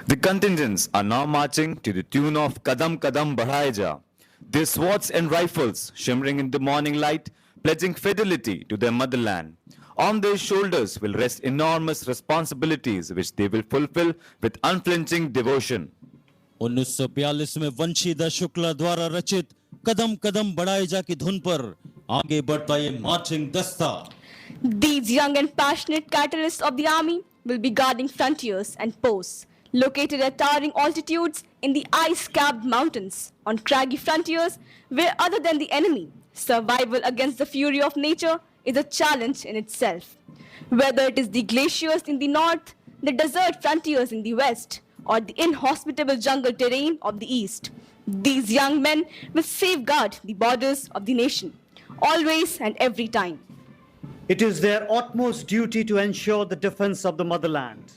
The contingents are now marching to the tune of Kadam Kadam Badhaye Ja, their swords and rifles shimmering in the morning light, pledging fidelity to their motherland. On their shoulders will rest enormous responsibilities which they will fulfill with unflinching devotion. 1942 में वंशीधर शुक्ला द्वारा रचित कदम कदम बढ़ाए जा की धुन पर आगे बढ़ता ये मार्चिंग दस्ता। These young and passionate catalysts of the army will be guarding frontiers and posts located at towering altitudes in the ice-capped mountains on craggy frontiers where, other than the enemy, survival against the fury of nature is a challenge in itself. Whether it is the glaciers in the north, the desert frontiers in the west, or the inhospitable jungle terrain of the east, these young men will safeguard the borders of the nation, always and every time. It is their utmost duty to ensure the defense of the motherland.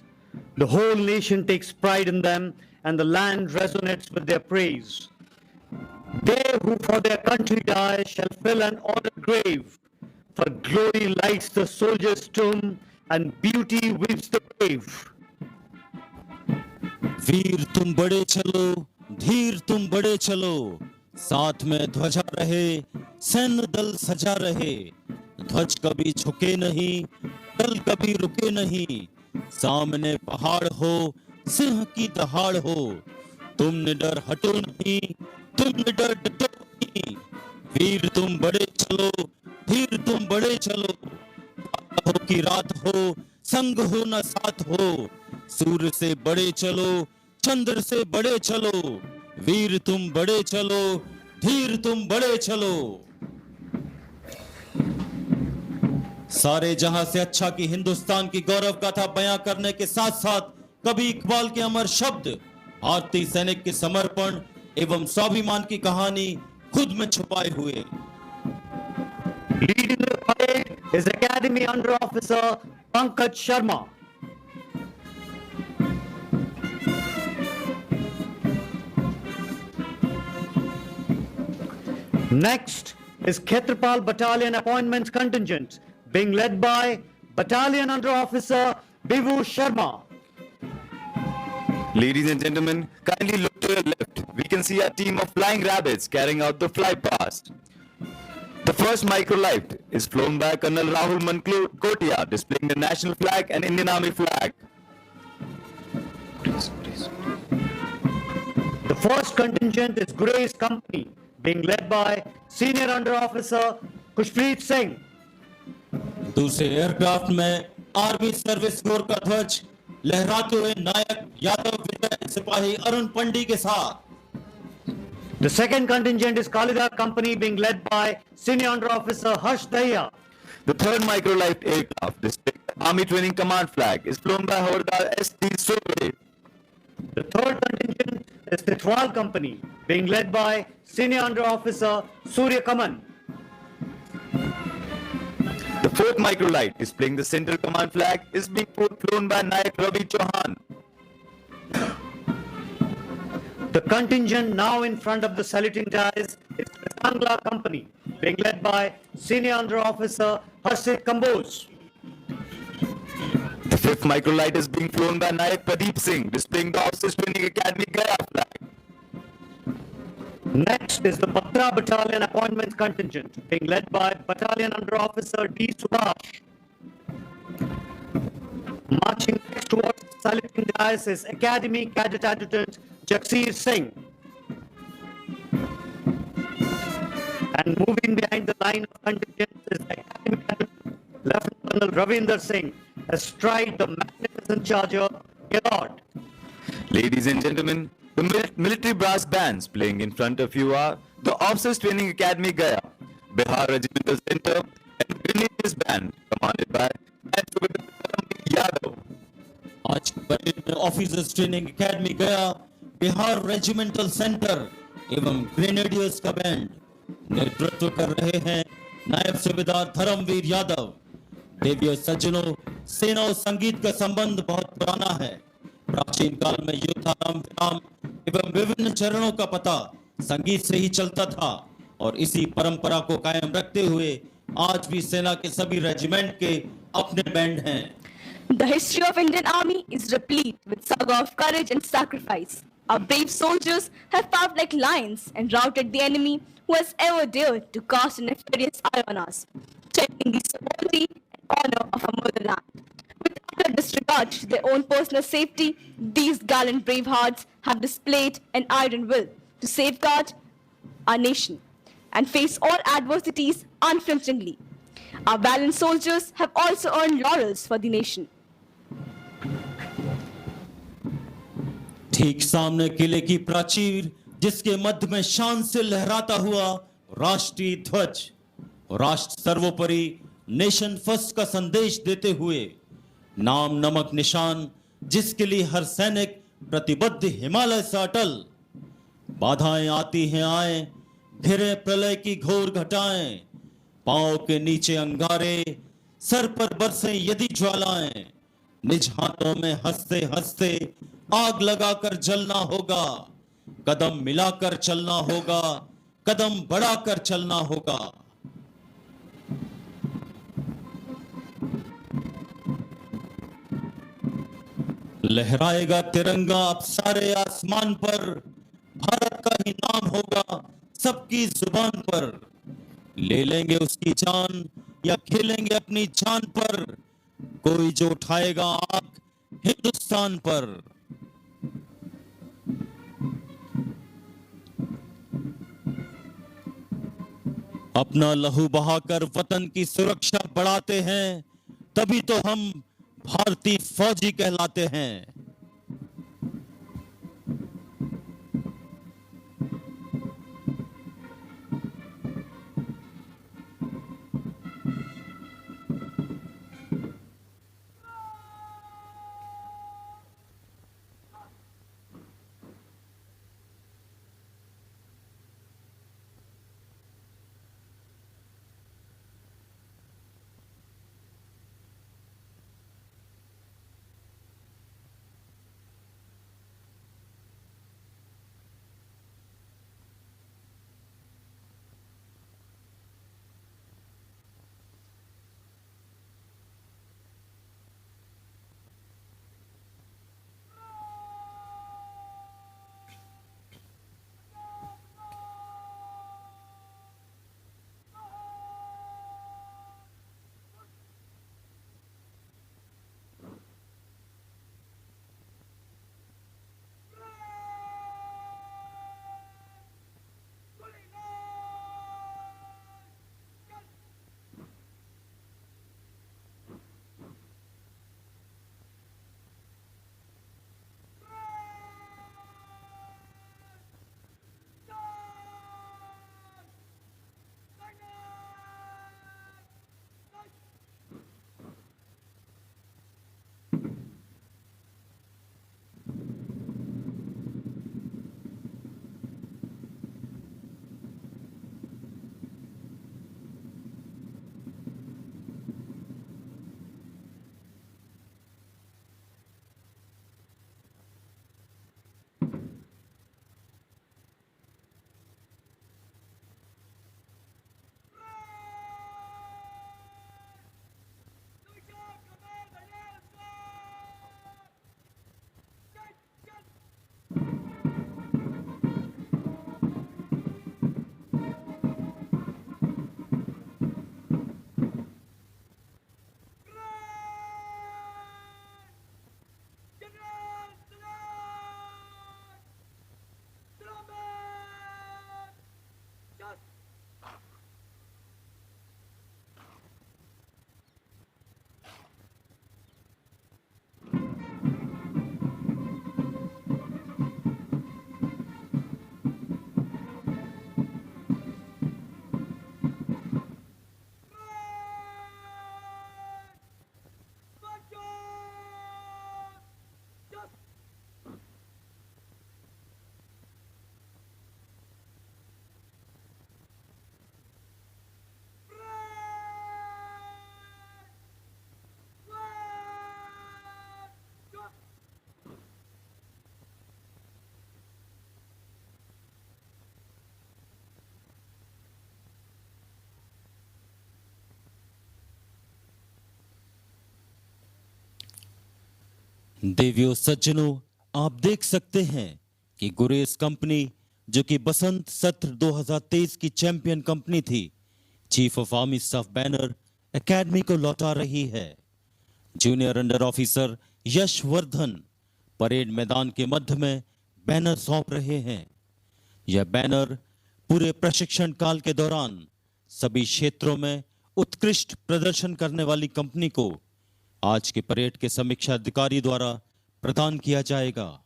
The whole nation takes pride in them, and the land resonates with their praise. They who for their country die shall fill an honored grave, for glory lights the soldier's tomb, and beauty weaves the grave. वीर तुम बड़े चलो, धीर तुम बड़े चलो, साथ में ध्वजा रहे, सैन्य दल सजा रहे, ध्वज कभी झुके नहीं, दल कभी रुके नहीं, सामने पहाड़ हो, सिंह की दहाड़ हो, तुम निडर हटो नहीं, तुम निडर डटो नहीं, वीर तुम बड़े चलो, धीर तुम बड़े चलो, हो की रात हो, संग हो न साथ हो, सूर्य से बड़े चलो, चंद्र से बड़े चलो, वीर तुम बड़े चलो, धीर तुम बड़े चलो। सारे जहां से अच्छा की हिंदुस्तान की गौरव गाथा बयां करने के साथ साथ कभी इकबाल के अमर शब्द, भारतीय सैनिक के समर्पण एवं स्वाभिमान की कहानी खुद में छुपाए हुए। Leading the parade is Academy Under Officer Pankaj Sharma. Next is Khetrapal Battalion Appointments Contingent, being led by Battalion Under Officer Bivu Sharma. Ladies and gentlemen, kindly look to your left. We can see a team of flying rabbits carrying out the fly past. The first microlight is flown by Colonel Rahul Mankotia, displaying the national flag and Indian Army flag. The first contingent is Gray's Company, being led by Senior Under Officer Kushpreet Singh. दूसरे aircraft में army service corps का ध्वज लहराते हुए नायक यादव विजय सिपाही अरुण पंडी के साथ। The second contingent is Kalidhar Company being led by Senior Under Officer Harsh Dahiya. The third microlight aircraft displaying the Army Training Command flag is flown by Havildar S.T. Sobade. The third contingent is Titwal Company being led by Senior Under Officer Surya Kaman. The fourth microlight displaying the Central Command flag is being flown by Nayak Ravi Chauhan. The contingent now in front of the saluting dais is the Sangla Company being led by Senior Under Officer Harshit Kamboj. The fifth microlight is being flown by Nayak Pradeep Singh, displaying the Officers Training Academy Gaya flag. Next is the Batra Battalion Appointment Contingent being led by Battalion Under Officer D. Subhash. Marching next towards the saluting dais is Academy Cadet Adjutant Jagsir Singh. And moving behind the line of contingents is the Academy Cadet Lieutenant Colonel Ravinder Singh astride the magnificent charger Gaylord. Ladies and gentlemen, the military brass bands playing in front of you are the Officers Training Academy Gaya, Bihar Regimental Center, and Grenadiers Band, commanded by Yadav. आज की parade में officers training academy गया, Bihar regimental centre एवं grenadiers का band नेतृत्व कर रहे हैं नायब सूबेदार धर्मवीर यादव। देवियों सज्जनों, सेना और संगीत का संबंध बहुत पुराना है। प्राचीन काल में युद्धारंभ विराम एवं विभिन्न चरणों का पता संगीत से ही चलता था और इसी परंपरा को कायम रखते हुए आज भी सेना के सभी रेजिमेंट के अपने बैंड हैं। The history of Indian Army is replete with saga of courage and sacrifice. Our brave soldiers have fought like lions and routed the enemy who has ever dared to cast a nefarious eye on us, checking the sovereignty and honor of our motherland. With utter disregard to their own personal safety, these gallant bravehearts have displayed an iron will to safeguard our nation and face all adversities unflinchingly. Our valiant soldiers have also earned laurels for the nation. ठीक सामने किले की प्राचीर, जिसके मध्य में शान से लहराता हुआ राष्ट्रीय ध्वज, राष्ट्र सर्वोपरि, नेशन फर्स्ट का संदेश देते हुए नाम नमक निशान, जिसके लिए हर सैनिक प्रतिबद्ध हिमालय से अटल। बाधाएं आती हैं आए, घिरे प्रलय की घोर घटाएं, पांव के नीचे अंगारे, सर पर बरसें यदि ज्वालाएं, निज हाथों में हंसते हंसते आग लगाकर जलना होगा, कदम मिलाकर चलना होगा, कदम बढ़ाकर चलना होगा। लहराएगा तिरंगा अब सारे आसमान पर, भारत का ही नाम होगा सबकी जुबान पर। ले लेंगे उसकी जान या खेलेंगे अपनी जान पर, कोई जो उठाएगा आग हिंदुस्तान पर। अपना लहू बहाकर वतन की सुरक्षा बढ़ाते हैं, तभी तो हम भारतीय फौजी कहलाते हैं। देवियों सज्जनों, आप देख सकते हैं कि गुरेज कंपनी, जो कि बसंत सत्र 2023 की चैंपियन कंपनी थी, chief of army staff banner academy को लौटा रही है। Junior under officer Yashvardhan parade मैदान के मध्य में बैनर सौंप रहे हैं। यह बैनर पूरे प्रशिक्षण काल के दौरान सभी क्षेत्रों में उत्कृष्ट प्रदर्शन करने वाली कंपनी को आज के परेड के समीक्षा अधिकारी द्वारा प्रदान किया जाएगा।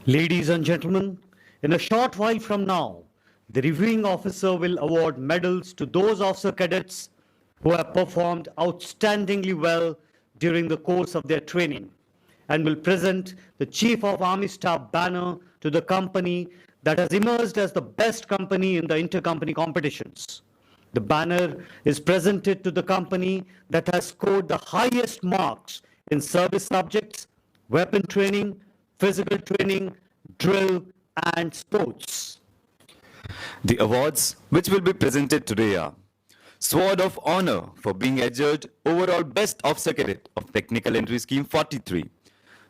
Ladies and gentlemen, in a short while from now, the reviewing officer will award medals to those officer cadets who have performed outstandingly well during the course of their training and will present the Chief of Army Staff banner to the company that has emerged as the best company in the intercompany competitions. The banner is presented to the company that has scored the highest marks in service subjects, weapon training, physical training, drill, and sports. The awards which will be presented today are Sword of Honor for being adjudged overall Best Officer Cadet of Technical Entry Scheme 43.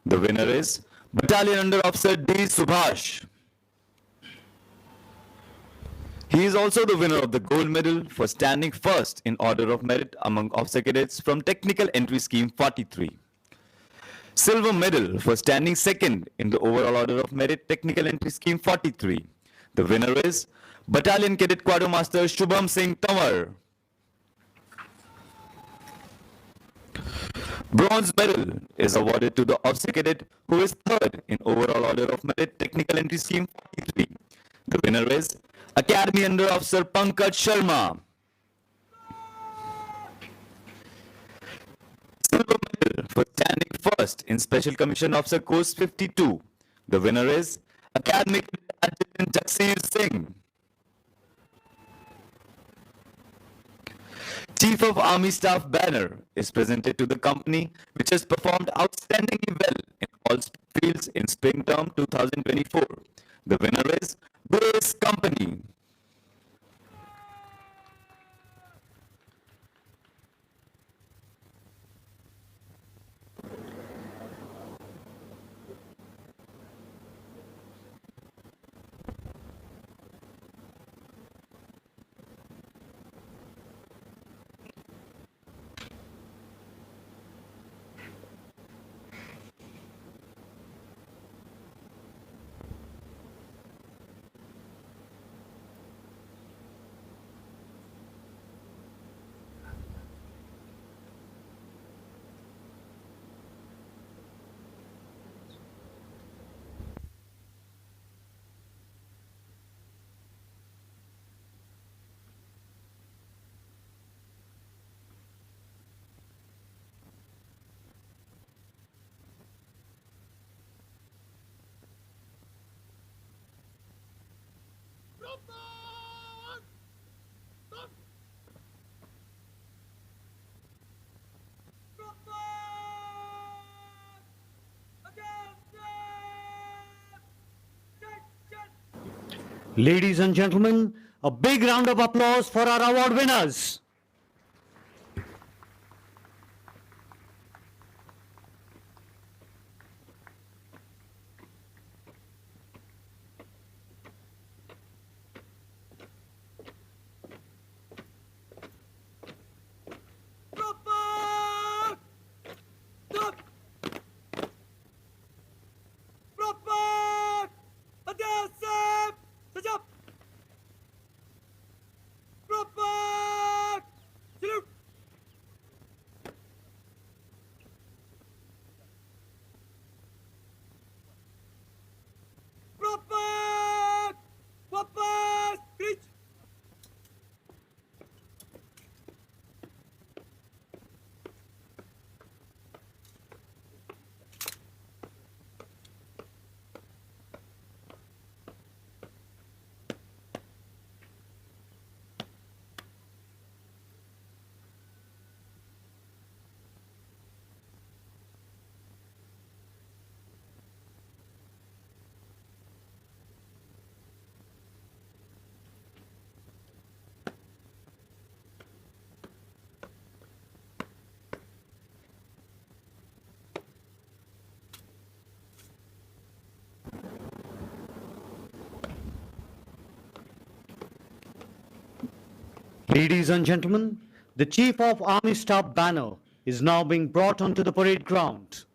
The winner is Battalion Under Officer D. Subhash. He is also the winner of the gold medal for standing first in order of merit among officer cadets from Technical Entry Scheme 43. Silver medal for standing second in the overall order of merit Technical Entry Scheme 43. The winner is Battalion Cadet Quartermaster Shubham Singh Tamar. Bronze medal is awarded to the officer cadet who is third in overall order of merit Technical Entry Scheme 43. The winner is Academy Under Officer Pankaj Sharma. Silver medal for standing first in Special Commission Officer Course 52. The winner is Academy Cadet Adjutant Jagsir Singh. Chief of Army Staff banner is presented to the company which has performed outstandingly well in all fields in spring term 2024. The winner is Grace Company. Ladies and gentlemen, a big round of applause for our award winners. Proper! Stop! Proper! Adjacent! Touch up! Proper! Ladies and gentlemen, the Chief of Army Staff banner is now being brought onto the parade ground.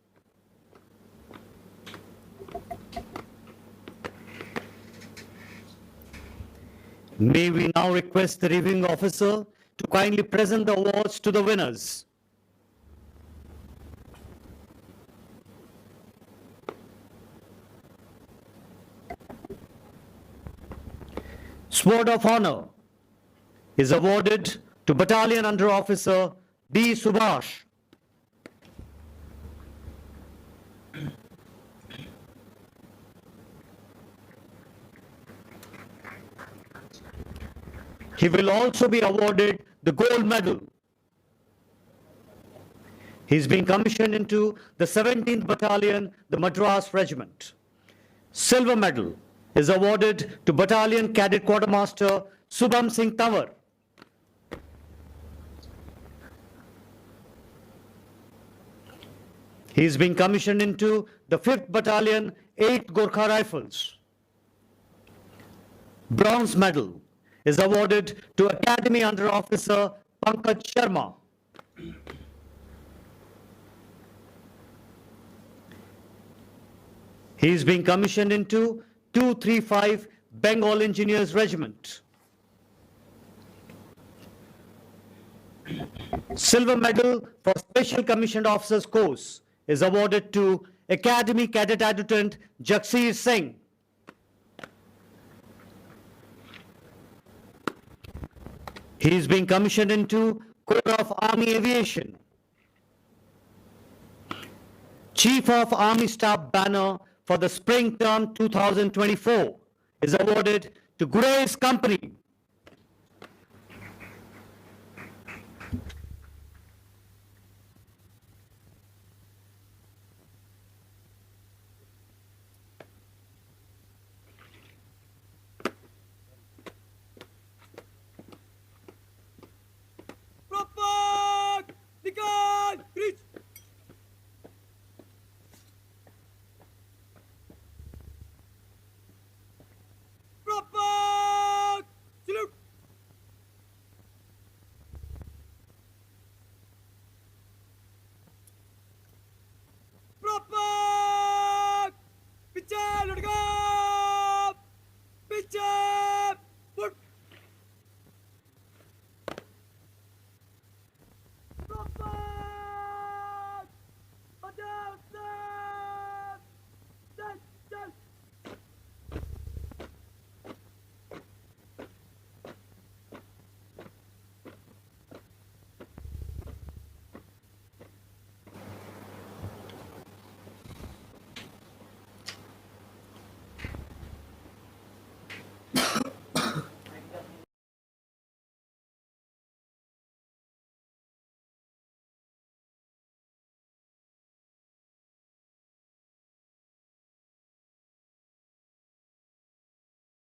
May we now request the reviewing officer to kindly present the awards to the winners. Sword of Honor is awarded to Battalion Under Officer B. Subhash. He will also be awarded the Gold Medal. He's been commissioned into the 17th Battalion, the Madras Regiment. Silver Medal is awarded to Battalion Cadet Quartermaster Subham Singh Tawar. He's been commissioned into the 5th Battalion, 8th Gorkha Rifles. Bronze Medal is awarded to Academy Under Officer Pankaj Sharma. He's been commissioned into 235 Bengal Engineers Regiment. Silver Medal for Special Commissioned Officers Course is awarded to Academy Cadet Adjutant Jagsir Singh. He is being commissioned into Corps of Army Aviation. Chief of Army Staff banner for the spring term 2024 is awarded to Gurez Company. Proper! Nikan! Reach! Proper! Salute! Proper! Pitcher! Let go! Pitcher! Put! Proper! Adele! Set! Set!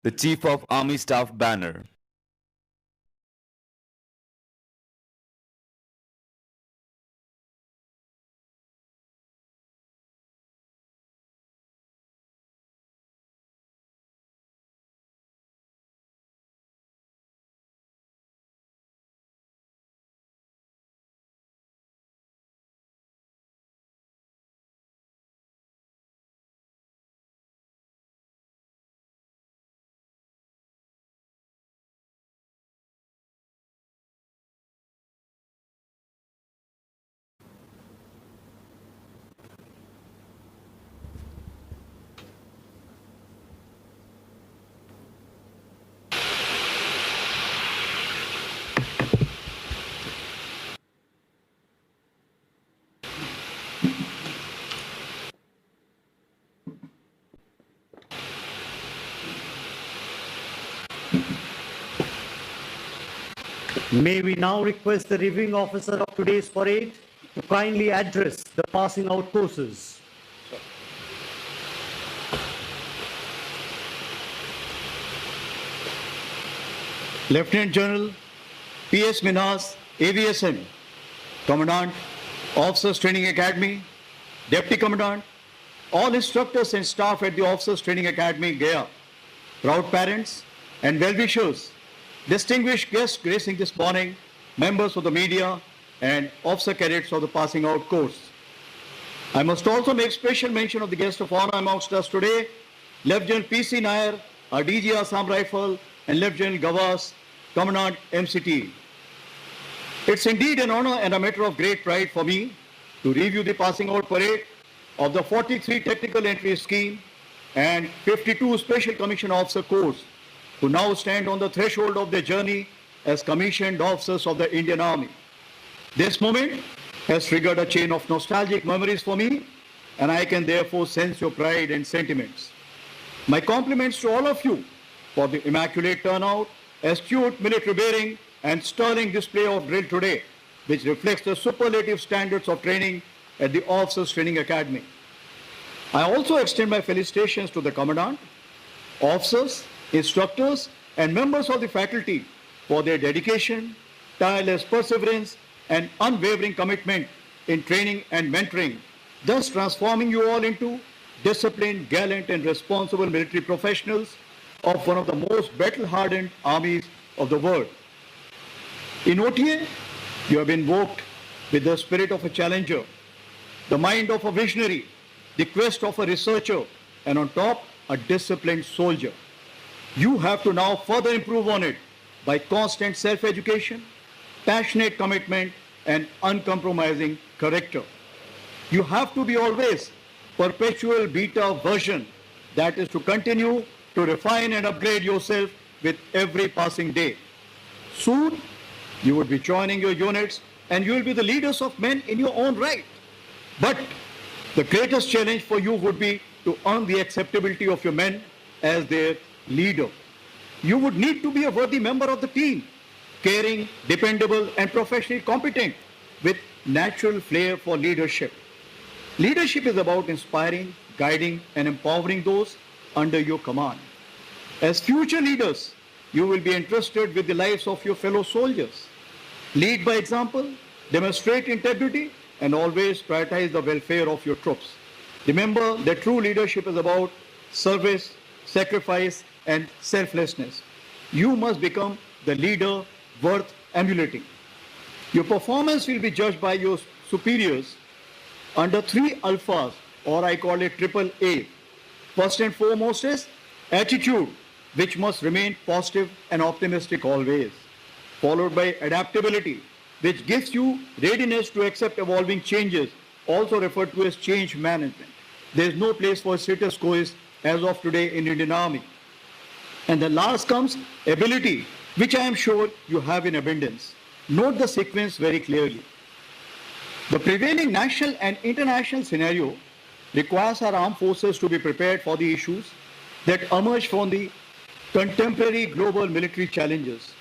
The Chief of Army Staff banner. May we now request the reviewing officer of today's parade to kindly address the passing out courses. Lieutenant General P.S. Minhas, AVSM, Commandant, Officers Training Academy, Deputy Commandant, all instructors and staff at the Officers Training Academy, Gaya, proud parents and well-wishers, distinguished guests gracing this morning, members of the media, and officer cadets of the passing out course. I must also make special mention of the guest of honor amongst us today, Lieutenant P.C. Nair, our DG Assam Rifle, and Lieutenant Gawas, Commandant MCT. It's indeed an honor and a matter of great pride for me to review the passing out parade of the 43 Technical Entry Scheme and 52 Special Commission Officer Corps, who now stand on the threshold of their journey as commissioned officers of the Indian Army. This moment has triggered a chain of nostalgic memories for me, and I can therefore sense your pride and sentiments. My compliments to all of you for the immaculate turnout, astute military bearing, and sterling display of drill today, which reflects the superlative standards of training at the Officers Training Academy. I also extend my felicitations to the Commandant, officers, instructors, and members of the faculty for their dedication, tireless perseverance, and unwavering commitment in training and mentoring, thus transforming you all into disciplined, gallant, and responsible military professionals of one of the most battle-hardened armies of the world. In OTA, you have been invoked with the spirit of a challenger, the mind of a visionary, the quest of a researcher, and on top, a disciplined soldier. You have to now further improve on it by constant self-education, passionate commitment, and uncompromising character. You have to be always perpetual beta version, that is to continue to refine and upgrade yourself with every passing day. Soon, you will be joining your units and you will be the leaders of men in your own right. But the greatest challenge for you would be to earn the acceptability of your men as their leader. You would need to be a worthy member of the team, caring, dependable, and professionally competent with natural flair for leadership. Leadership is about inspiring, guiding, and empowering those under your command. As future leaders, you will be entrusted with the lives of your fellow soldiers. Lead by example, demonstrate integrity, and always prioritize the welfare of your troops. Remember that true leadership is about service, sacrifice, and selflessness. You must become the leader worth emulating. Your performance will be judged by your superiors under 3 alphas, or I call it triple A. First and foremost is attitude, which must remain positive and optimistic always, followed by adaptability, which gives you readiness to accept evolving changes, also referred to as change management. There is no place for status quo as of today in Indian Army. And the last comes ability, which I am sure you have in abundance. Note the sequence very clearly. The prevailing national and international scenario requires our armed forces to be prepared for the issues that emerge from the contemporary global military challenges.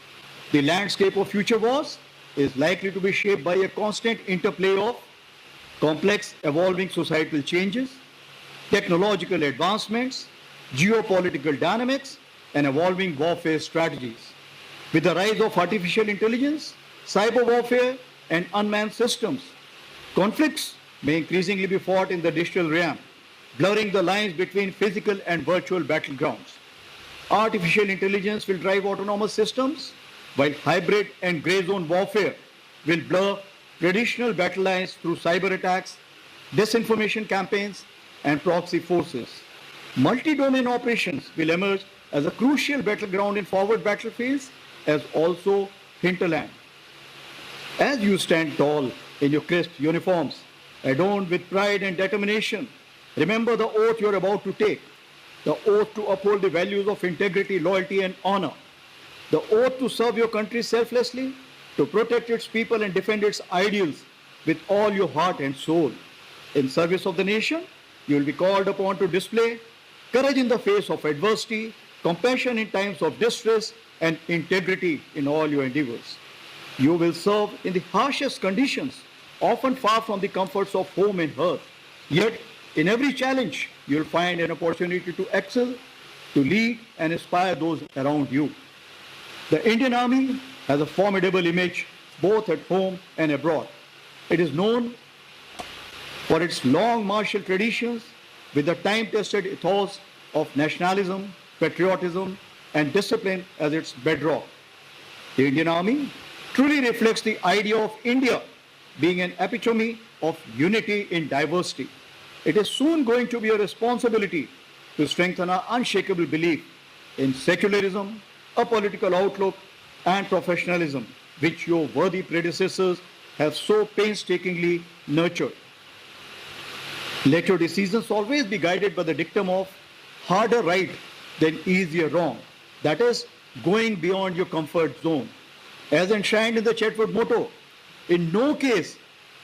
The landscape of future wars is likely to be shaped by a constant interplay of complex evolving societal changes, technological advancements, geopolitical dynamics, and evolving warfare strategies. With the rise of artificial intelligence, cyber warfare, and unmanned systems, conflicts may increasingly be fought in the digital realm, blurring the lines between physical and virtual battlegrounds. Artificial intelligence will drive autonomous systems, while hybrid and gray zone warfare will blur traditional battle lines through cyber attacks, disinformation campaigns, and proxy forces. Multi-domain operations will emerge as a crucial battleground in forward battlefields as also hinterland. As you stand tall in your crisp uniforms, adorned with pride and determination, remember the oath you are about to take, the oath to uphold the values of integrity, loyalty, and honor, the oath to serve your country selflessly, to protect its people and defend its ideals with all your heart and soul. In service of the nation, you will be called upon to display courage in the face of adversity, compassion in times of distress, and integrity in all your endeavors. You will serve in the harshest conditions, often far from the comforts of home and hearth. Yet, in every challenge, you will find an opportunity to excel, to lead, and inspire those around you. The Indian Army has a formidable image both at home and abroad. It is known for its long martial traditions with the time-tested ethos of nationalism, patriotism, and discipline as its bedrock. The Indian Army truly reflects the idea of India being an epitome of unity in diversity. It is soon going to be a responsibility to strengthen our unshakable belief in secularism, a political outlook, and professionalism, which your worthy predecessors have so painstakingly nurtured. Let your decisions always be guided by the dictum of harder right than easier wrong. That is, going beyond your comfort zone. As enshrined in the Chetwood motto, in no case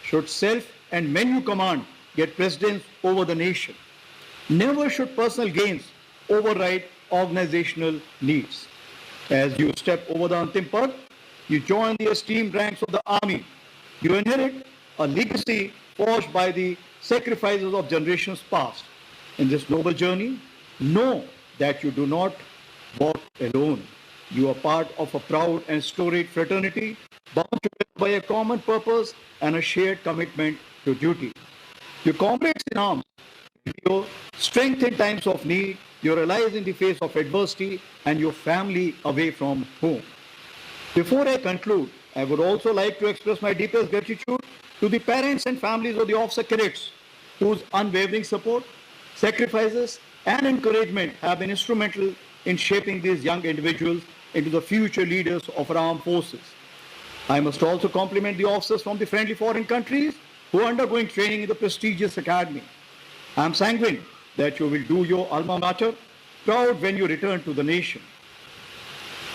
should self and menu command get precedence over the nation. Never should personal gains override organizational needs. As you step over the Antim Pad, you join the esteemed ranks of the army. You inherit a legacy forged by the sacrifices of generations past. In this noble journey, know that you do not walk alone. You are part of a proud and storied fraternity bound together by a common purpose and a shared commitment to duty. Your comrades in arms, your strength in times of need, your allies in the face of adversity, and your family away from home. Before I conclude, I would also like to express my deepest gratitude to the parents and families of the officer cadets whose unwavering support, sacrifices, and encouragement have been instrumental in shaping these young individuals into the future leaders of our armed forces. I must also compliment the officers from the friendly foreign countries who are undergoing training in the prestigious academy. I am sanguine that you will do your alma mater proud when you return to the nation.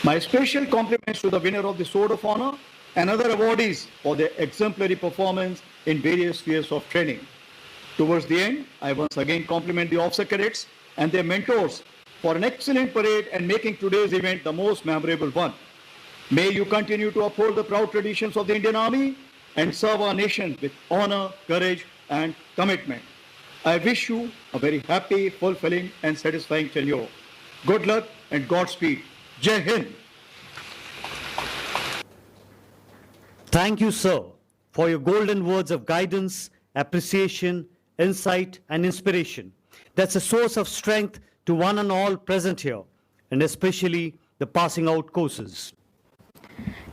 My special compliments to the winner of the Sword of Honor and other awardees for their exemplary performance in various spheres of training. Towards the end, I once again compliment the officer cadets and their mentors for an excellent parade and making today's event the most memorable one. May you continue to uphold the proud traditions of the Indian Army and serve our nation with honor, courage, and commitment. I wish you a very happy, fulfilling, and satisfying tenure. Good luck and Godspeed. Jai Hind. Thank you, sir, for your golden words of guidance, appreciation, insight, and inspiration. That's a source of strength to one and all present here, and especially the passing out courses.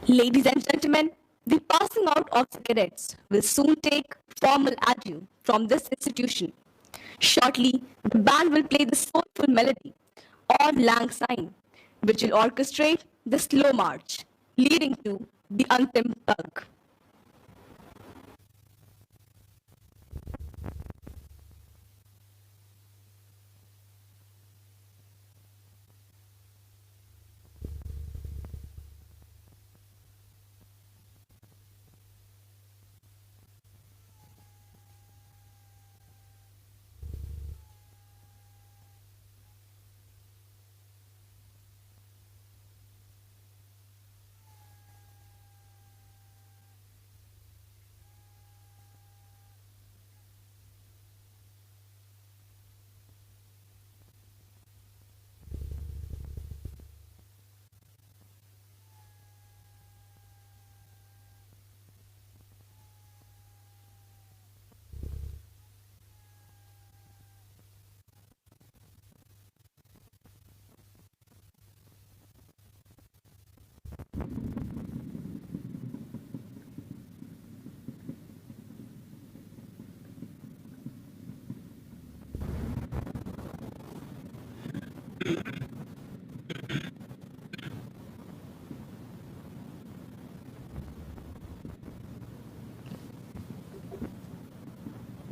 Ladies and gentlemen, the passing out of the cadets will soon take formal adieu from this institution. Shortly, the band will play the soulful melody, Auld Lang Syne, which will orchestrate the slow march, leading to the Antim Pag.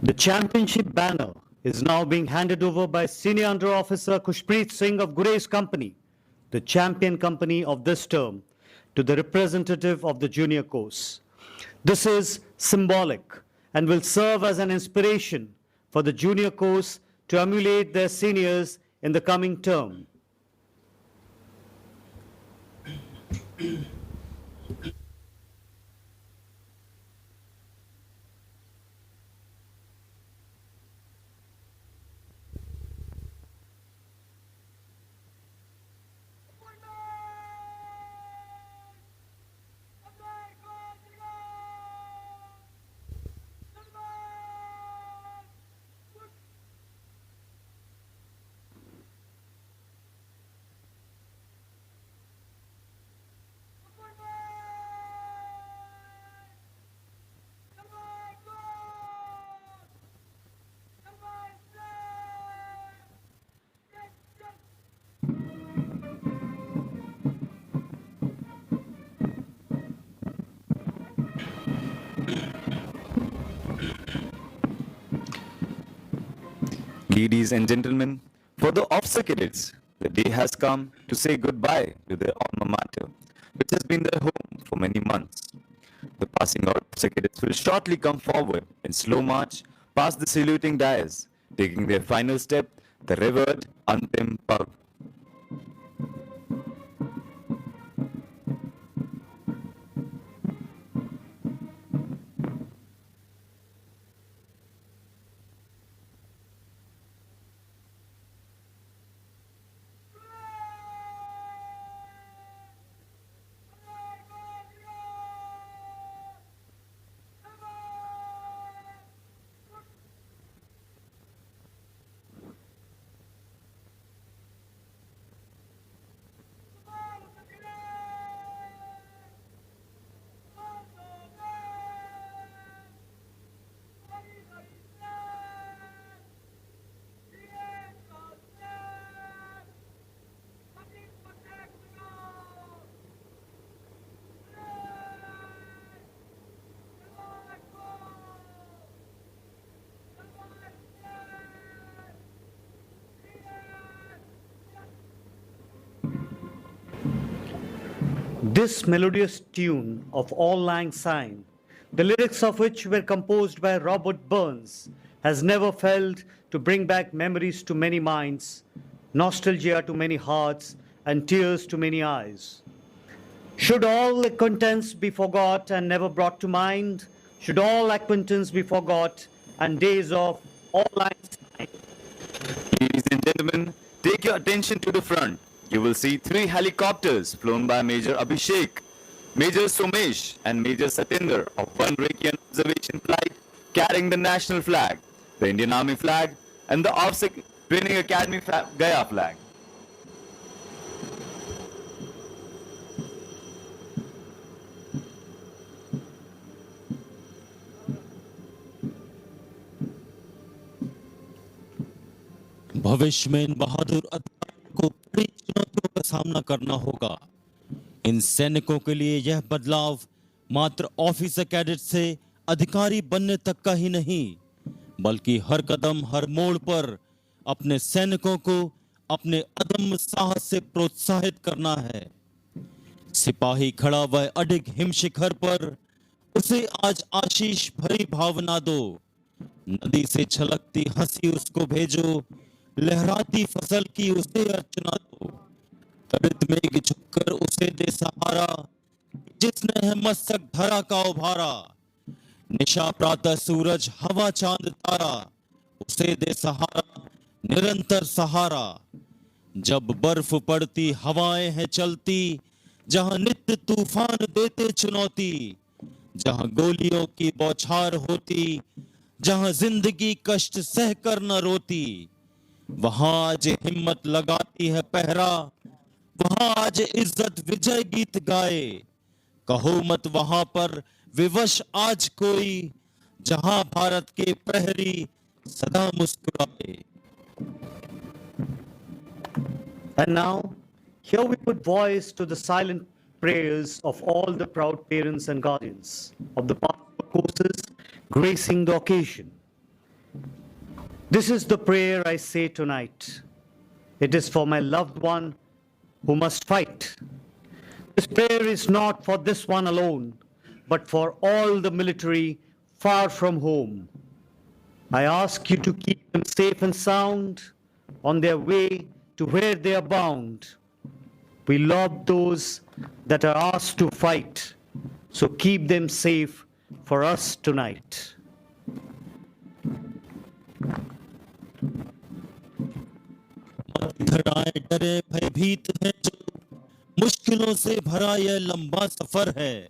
The championship banner is now being handed over by Senior Under Officer Khushpreet Singh of Gurez Company, the champion company of this term, to the representative of the junior course. This is symbolic and will serve as an inspiration for the junior course to emulate their seniors in the coming term. Ladies and gentlemen, for the officer cadets, the day has come to say goodbye to their alma mater, which has been their home for many months. The passing out officer cadets will shortly come forward in slow march past the saluting dais, taking their final step, the revered Antim Pag. This melodious tune of Auld Lang Syne, the lyrics of which were composed by Robert Burns, has never failed to bring back memories to many minds, nostalgia to many hearts, and tears to many eyes. Should all acquaintance be forgot and never brought to mind? Should all acquaintance be forgot and days of Auld Lang Syne? Ladies and gentlemen, take your attention to the front. You will see 3 helicopters flown by Major Abhishek, Major Somesh, and Major Satinder of 1 Rekian observation flight carrying the national flag, the Indian Army flag, and the Officer Training Academy Gaya flag. भविष्य में इन बहादुर अधिकारियों को बड़ी चुनौतियों का सामना करना होगा। इन सैनिकों के लिए यह बदलाव मात्र ऑफिसर कैडेट से अधिकारी बनने तक का ही नहीं, बल्कि हर कदम हर मोड़ पर अपने सैनिकों को अपने अदम्य साहस से प्रोत्साहित करना है। सिपाही खड़ा व अडिग हिमशिखर पर, उसे आज आशीष भरी भावना दो। नदी से छलकती हंसी उसको भेजो, लहराती फसल की उसे अर्चना दो। तड़ित मेघ झुककर उसे दे सहारा, जिसने है मस्तक धरा का उभारा। निशा प्रातः सूरज हवा चांद तारा, उसे दे सहारा निरंतर सहारा। जब बर्फ पड़ती हवाएं हैं चलती, जहां नित्य तूफान देते चुनौती, जहां गोलियों की बौछार होती, जहां जिंदगी कष्ट सह कर न रोती, वहां आज हिम्मत लगाती है पहरा, वहां आज इज्जत विजय गीत गाए। कहो मत वहां पर विवश आज कोई, जहां भारत के प्रहरी सदा मुस्कुराए। And now, here we put voice to the silent prayers of all the proud parents and guardians of the passport courses gracing the occasion. This is the prayer I say tonight. It is for my loved one who must fight. This prayer is not for this one alone, but for all the military far from home. I ask you to keep them safe and sound on their way to where they are bound. We love those that are asked to fight, so keep them safe for us tonight. धड़ाए डरे भयभीत हैं जो, मुश्किलों से भरा यह लंबा सफर है।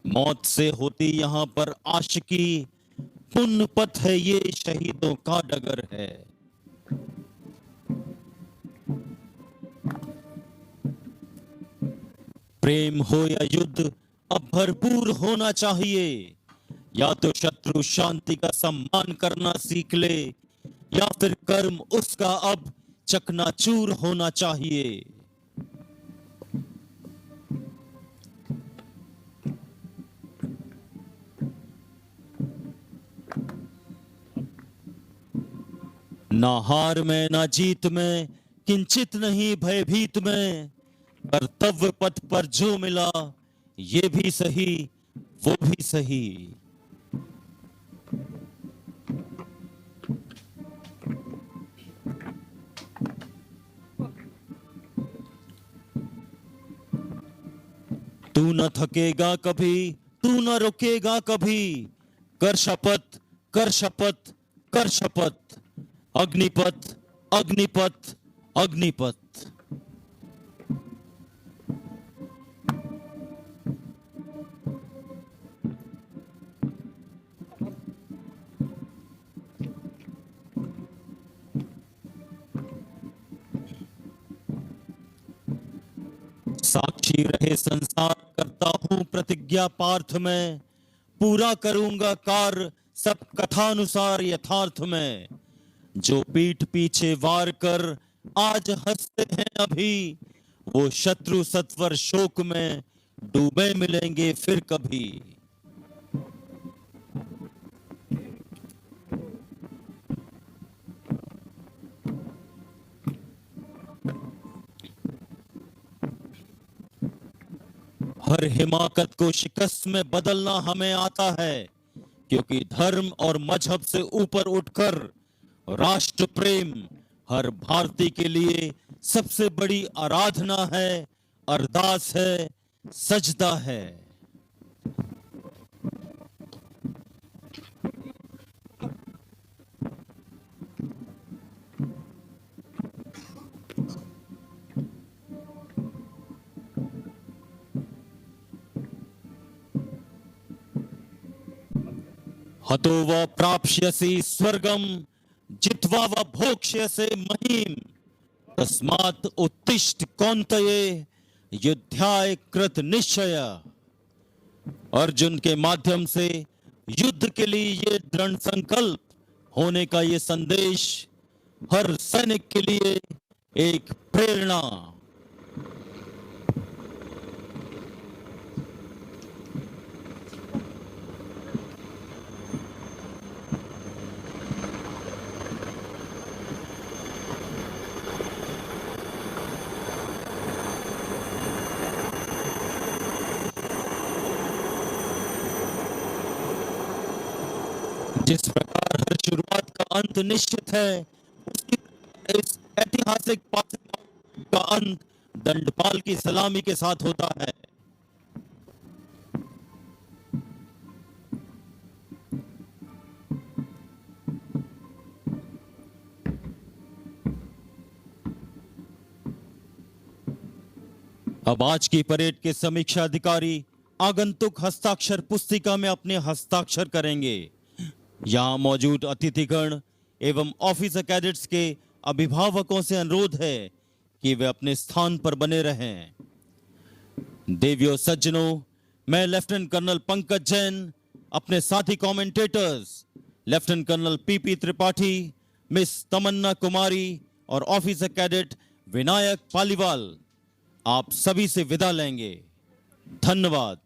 मौत से होती यहाँ पर आशिकी, पुण्य पथ है ये शहीदों का डगर है। प्रेम हो या युद्ध अब भरपूर होना चाहिए, या तो शत्रु शांति का सम्मान करना सीख ले, या फिर कर्म उसका अब चकनाचूर होना चाहिए। ना हार में ना जीत में किंचित नहीं भयभीत में, कर्तव्य पथ पर जो मिला ये भी सही वो भी सही। तू न थकेगा कभी, तू न रुकेगा कभी, कर शपथ कर शपथ कर शपथ, अग्निपथ अग्निपथ अग्निपथ। साक्षी रहे संसार करता हूं प्रतिज्ञा पार्थ में, पूरा करूंगा कार्य सब कथानुसार यथार्थ में। जो पीठ पीछे वार कर आज हंसते हैं अभी, वो शत्रु सत्वर शोक में डूबे मिलेंगे फिर कभी। हर हिमाकत को शिकस्त में बदलना हमें आता है, क्योंकि धर्म और मजहब से ऊपर उठकर राष्ट्र प्रेम हर भारतीय के लिए सबसे बड़ी आराधना है, अरदास है, सजदा है। हतो व प्राप्स्यसि स्वर्गम जित्वा व भोक्ष्यसे महीम, तस्मात् उत्तिष्ठ कौन्तेय युद्धाय कृत निश्चय। अर्जुन के माध्यम से युद्ध के लिए ये दृढ़ संकल्प होने का ये संदेश हर सैनिक के लिए एक प्रेरणा। जिस प्रकार हर शुरुआत का अंत निश्चित है, उसी इस ऐतिहासिक पासिंग का अंत दंडपाल की सलामी के साथ होता है। अब आज की परेड के समीक्षा अधिकारी आगंतुक हस्ताक्षर पुस्तिका में अपने हस्ताक्षर करेंगे। यहां मौजूद अतिथिगण एवं ऑफिसर कैडेट्स के अभिभावकों से अनुरोध है कि वे अपने स्थान पर बने रहें। देवियों सज्जनों, मैं लेफ्टिनेंट कर्नल पंकज जैन, अपने साथी commentators lieutenant colonel PP Tripathi, miss Tamanna Kumari और ऑफिसर कैडेट विनायक पालीवाल आप सभी से विदा लेंगे। धन्यवाद।